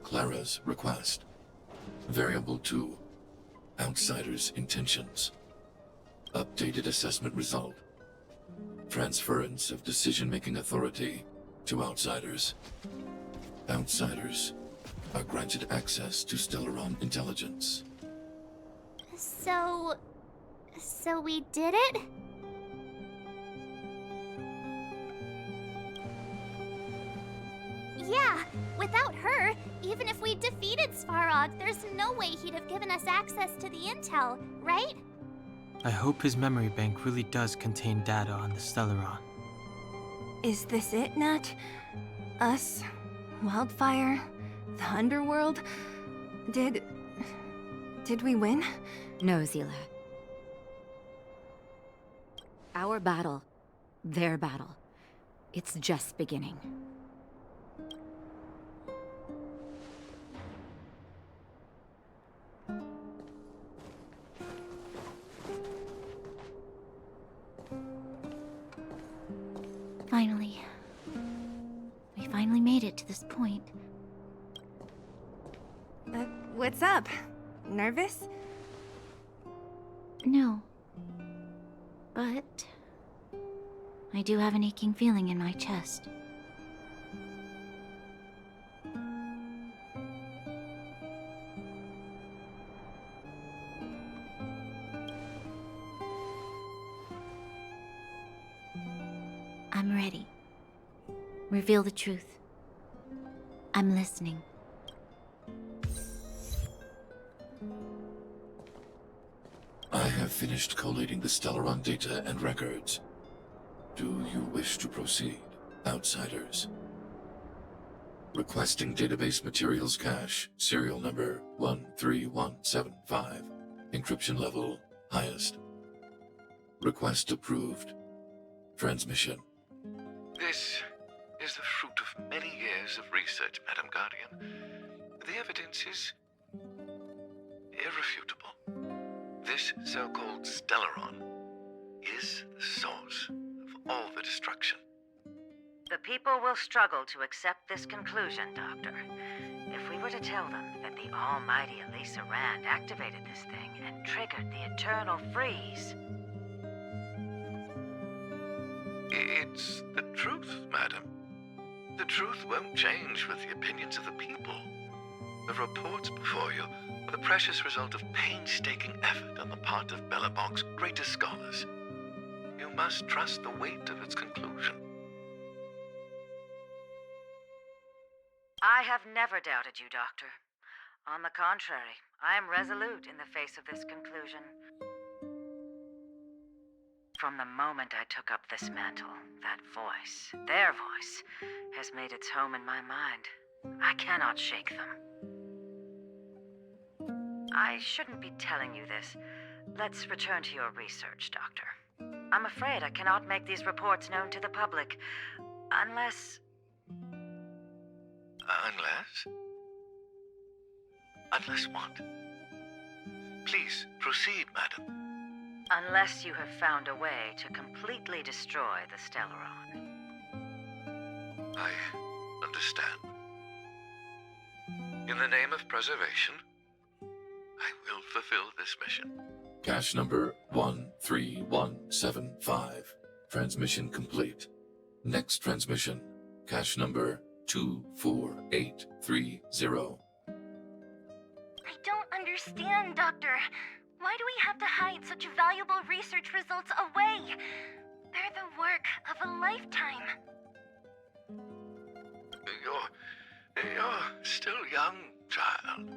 Clara's request. Variable 2. Outsider's intentions. Updated assessment result. Transference of decision-making authority to outsiders. Outsiders are granted access to Stellaron intelligence. So we did it? Yeah, without her, even if we defeated Svarog, there's no way he'd have given us access to the intel, right? I hope his memory bank really does contain data on the Stellaron. Is this it, Nat? Us? Wildfire? The underworld? Did we win? No, Zila. Our battle, their battle, it's just beginning. Finally. We finally made it to this point. What's up? Nervous? No. But I do have an aching feeling in my chest. I'm ready. Reveal the truth. I'm listening. I have finished collating the Stellaron data and records. Do you wish to proceed, outsiders? Requesting database materials cache, serial number 13175. Encryption level, highest. Request approved. Transmission. This is the fruit of many years of research, Madam Guardian. The evidence is irrefutable. This so-called Stellaron is the source of all the destruction. The people will struggle to accept this conclusion, Doctor. If we were to tell them that the almighty Elisa Rand activated this thing and triggered the eternal freeze... It's the truth, madam. The truth won't change with the opinions of the people. The reports before you are the precious result of painstaking effort on the part of Belobog's greatest scholars. You must trust the weight of its conclusion. I have never doubted you, Doctor. On the contrary, I am resolute in the face of this conclusion. From the moment I took up this mantle, that voice, their voice, has made its home in my mind. I cannot shake them. I shouldn't be telling you this. Let's return to your research, Doctor. I'm afraid I cannot make these reports known to the public, unless... Unless what? Please, proceed, madam. Unless you have found a way to completely destroy the Stellaron. I understand. In the name of preservation, I will fulfill this mission. Cache number 13175. Transmission complete. Next transmission. Cache number 24830. I don't understand, Doctor. Why do we have to hide such valuable research results away? They're the work of a lifetime. You're still young, child.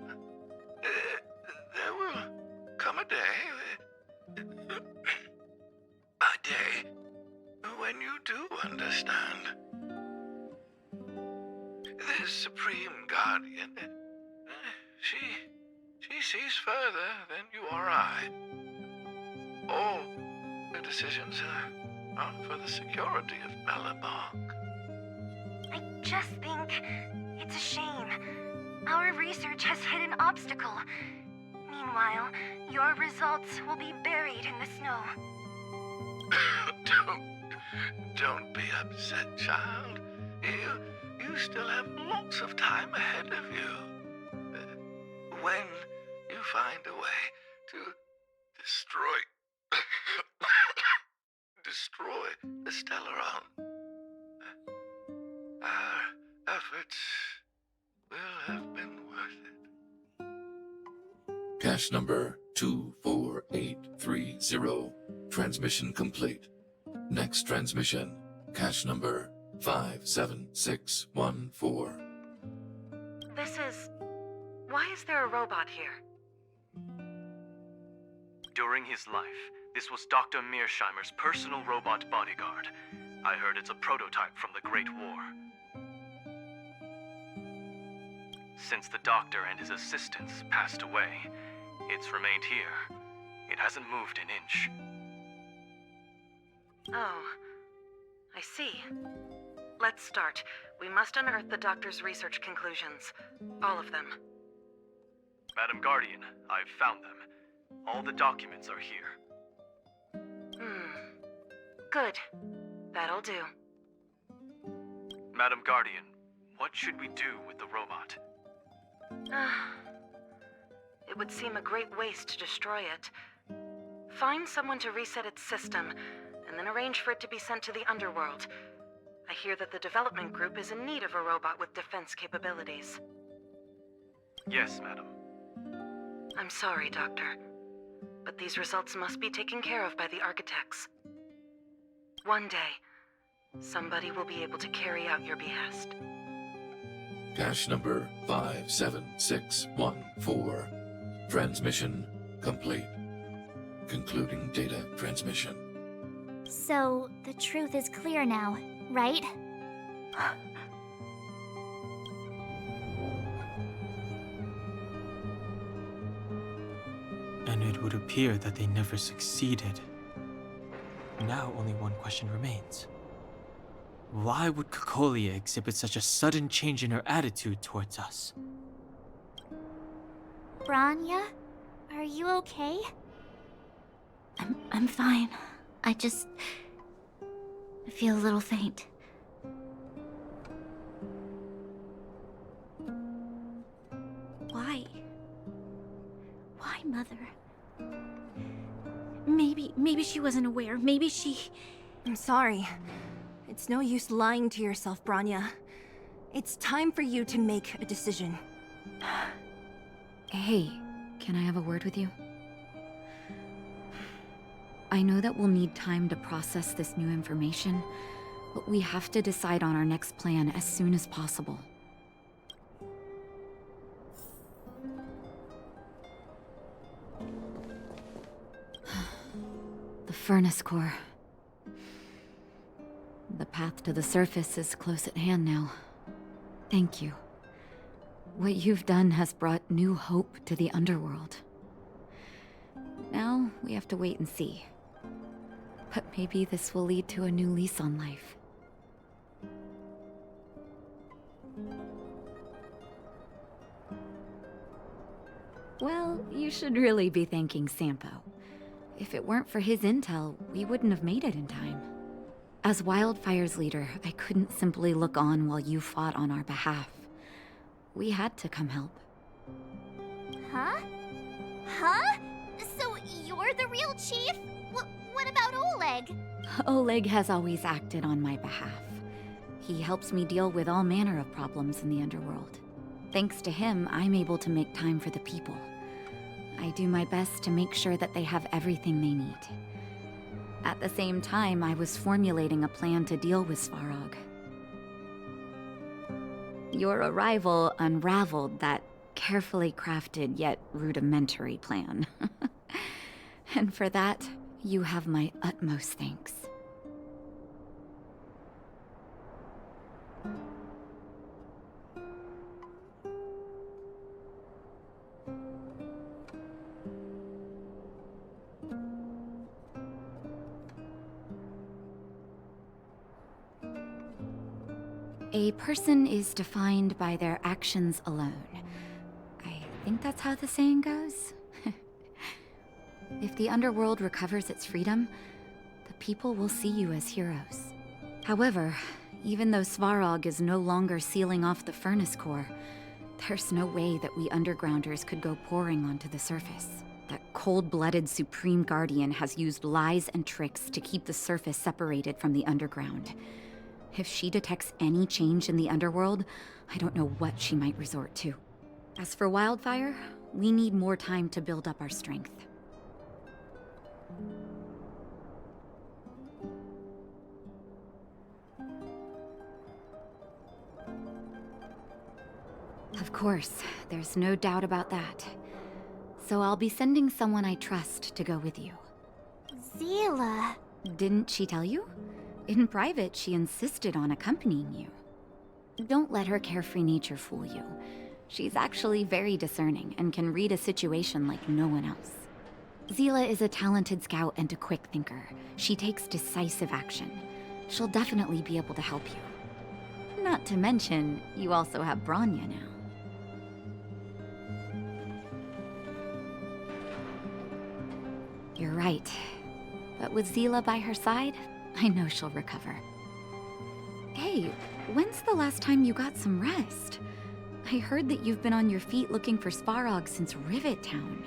There will come a day when you do understand. The Supreme Guardian, she sees further than you or I. All her decisions are for the security of Bellamark. I just think it's a shame. Our research has hit an obstacle. Meanwhile, your results will be buried in the snow. Don't be upset, child. You still have lots of time ahead of you. When you find a way to destroy the Stellaron, our efforts will have been worth it. Cache number 24830. Transmission complete. Next transmission. Cache number 57614. Why is there a robot here? During his life, this was Dr. Mearsheimer's personal robot bodyguard. I heard it's a prototype from the Great War. Since the doctor and his assistants passed away, it's remained here. It hasn't moved an inch. Oh, I see. Let's start. We must unearth the doctor's research conclusions. All of them. Madam Guardian, I've found them. All the documents are here. Good. That'll do. Madam Guardian, what should we do with the robot? It would seem a great waste to destroy it. Find someone to reset its system, and then arrange for it to be sent to the underworld. I hear that the development group is in need of a robot with defense capabilities. Yes, madam. I'm sorry, Doctor, but these results must be taken care of by the architects. One day, somebody will be able to carry out your behest. Cache number 57614. Transmission complete. Concluding data transmission. So, the truth is clear now, right? And it would appear that they never succeeded. Now only one question remains. Why would Cocolia exhibit such a sudden change in her attitude towards us? Branya, are you okay? I'm fine. I feel a little faint. Why? Why, Mother? Maybe she wasn't aware. Maybe she... I'm sorry. It's no use lying to yourself, Branya. It's time for you to make a decision. Hey, can I have a word with you? I know that we'll need time to process this new information, but we have to decide on our next plan as soon as possible. The furnace core. The path to the surface is close at hand now. Thank you. What you've done has brought new hope to the underworld. Now, we have to wait and see. But maybe this will lead to a new lease on life. Well, you should really be thanking Sampo. If it weren't for his intel, we wouldn't have made it in time. As Wildfire's leader, I couldn't simply look on while you fought on our behalf. We had to come help. Huh? Huh? So you're the real chief? What about Oleg? Oleg has always acted on my behalf. He helps me deal with all manner of problems in the underworld. Thanks to him, I'm able to make time for the people. I do my best to make sure that they have everything they need. At the same time, I was formulating a plan to deal with Svarog. Your arrival unraveled that carefully crafted yet rudimentary plan. And for that, you have my utmost thanks. A person is defined by their actions alone. I think that's how the saying goes. If the underworld recovers its freedom, the people will see you as heroes. However, even though Svarog is no longer sealing off the furnace core, there's no way that we undergrounders could go pouring onto the surface. That cold-blooded Supreme Guardian has used lies and tricks to keep the surface separated from the underground. If she detects any change in the underworld, I don't know what she might resort to. As for Wildfire, we need more time to build up our strength. Of course, there's no doubt about that. So I'll be sending someone I trust to go with you. Zila. Didn't she tell you? In private, she insisted on accompanying you. Don't let her carefree nature fool you. She's actually very discerning and can read a situation like no one else. Zila is a talented scout and a quick thinker. She takes decisive action. She'll definitely be able to help you. Not to mention, you also have Branya now. You're right. But with Zila by her side, I know she'll recover. Hey, when's the last time you got some rest? I heard that you've been on your feet looking for Svarog since Rivet Town.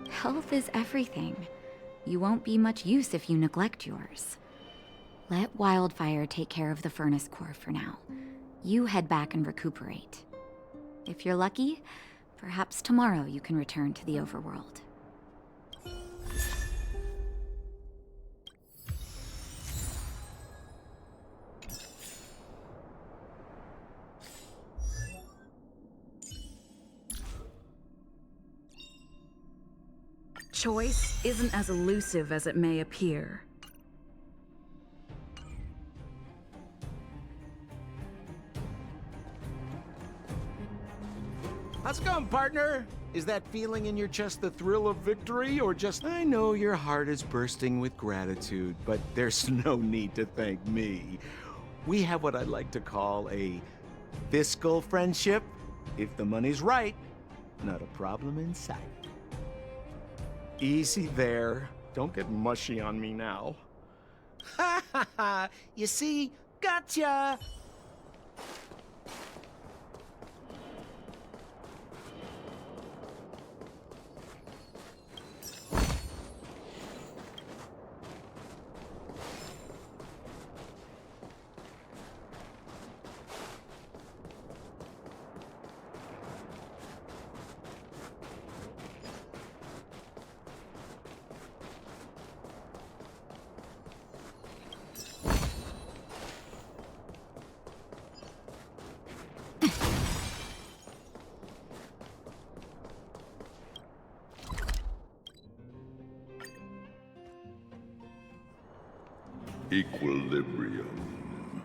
Health is everything. You won't be much use if you neglect yours. Let Wildfire take care of the furnace core for now. You head back and recuperate. If you're lucky, perhaps tomorrow you can return to the overworld. Choice isn't as elusive as it may appear. How's it going, partner? Is that feeling in your chest the thrill of victory, or just, I know your heart is bursting with gratitude, but there's no need to thank me. We have what I'd like to call a fiscal friendship. If the money's right, not a problem in sight. Easy there. Don't get mushy on me now. Ha ha ha! You see? Gotcha! Equilibrium.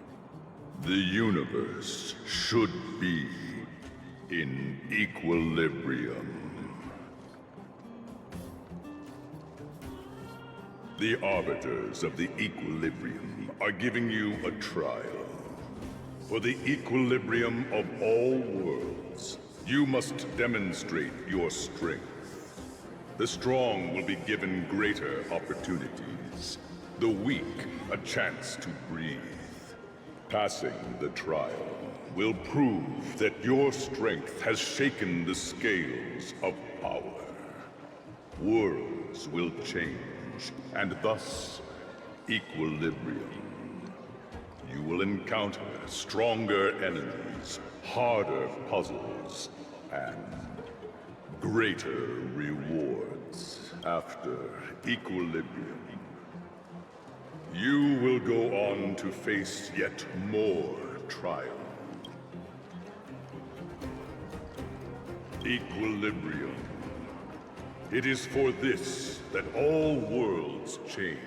The universe should be in equilibrium. The arbiters of the equilibrium are giving you a trial. For the equilibrium of all worlds, You must demonstrate your strength. The strong will be given greater opportunities. The weak, a chance to breathe. Passing the trial will prove that your strength has shaken the scales of power. Worlds will change, and thus, equilibrium. You will encounter stronger enemies, harder puzzles, and greater rewards after equilibrium. You will go on to face yet more trials. Equilibrium. It is for this that all worlds change.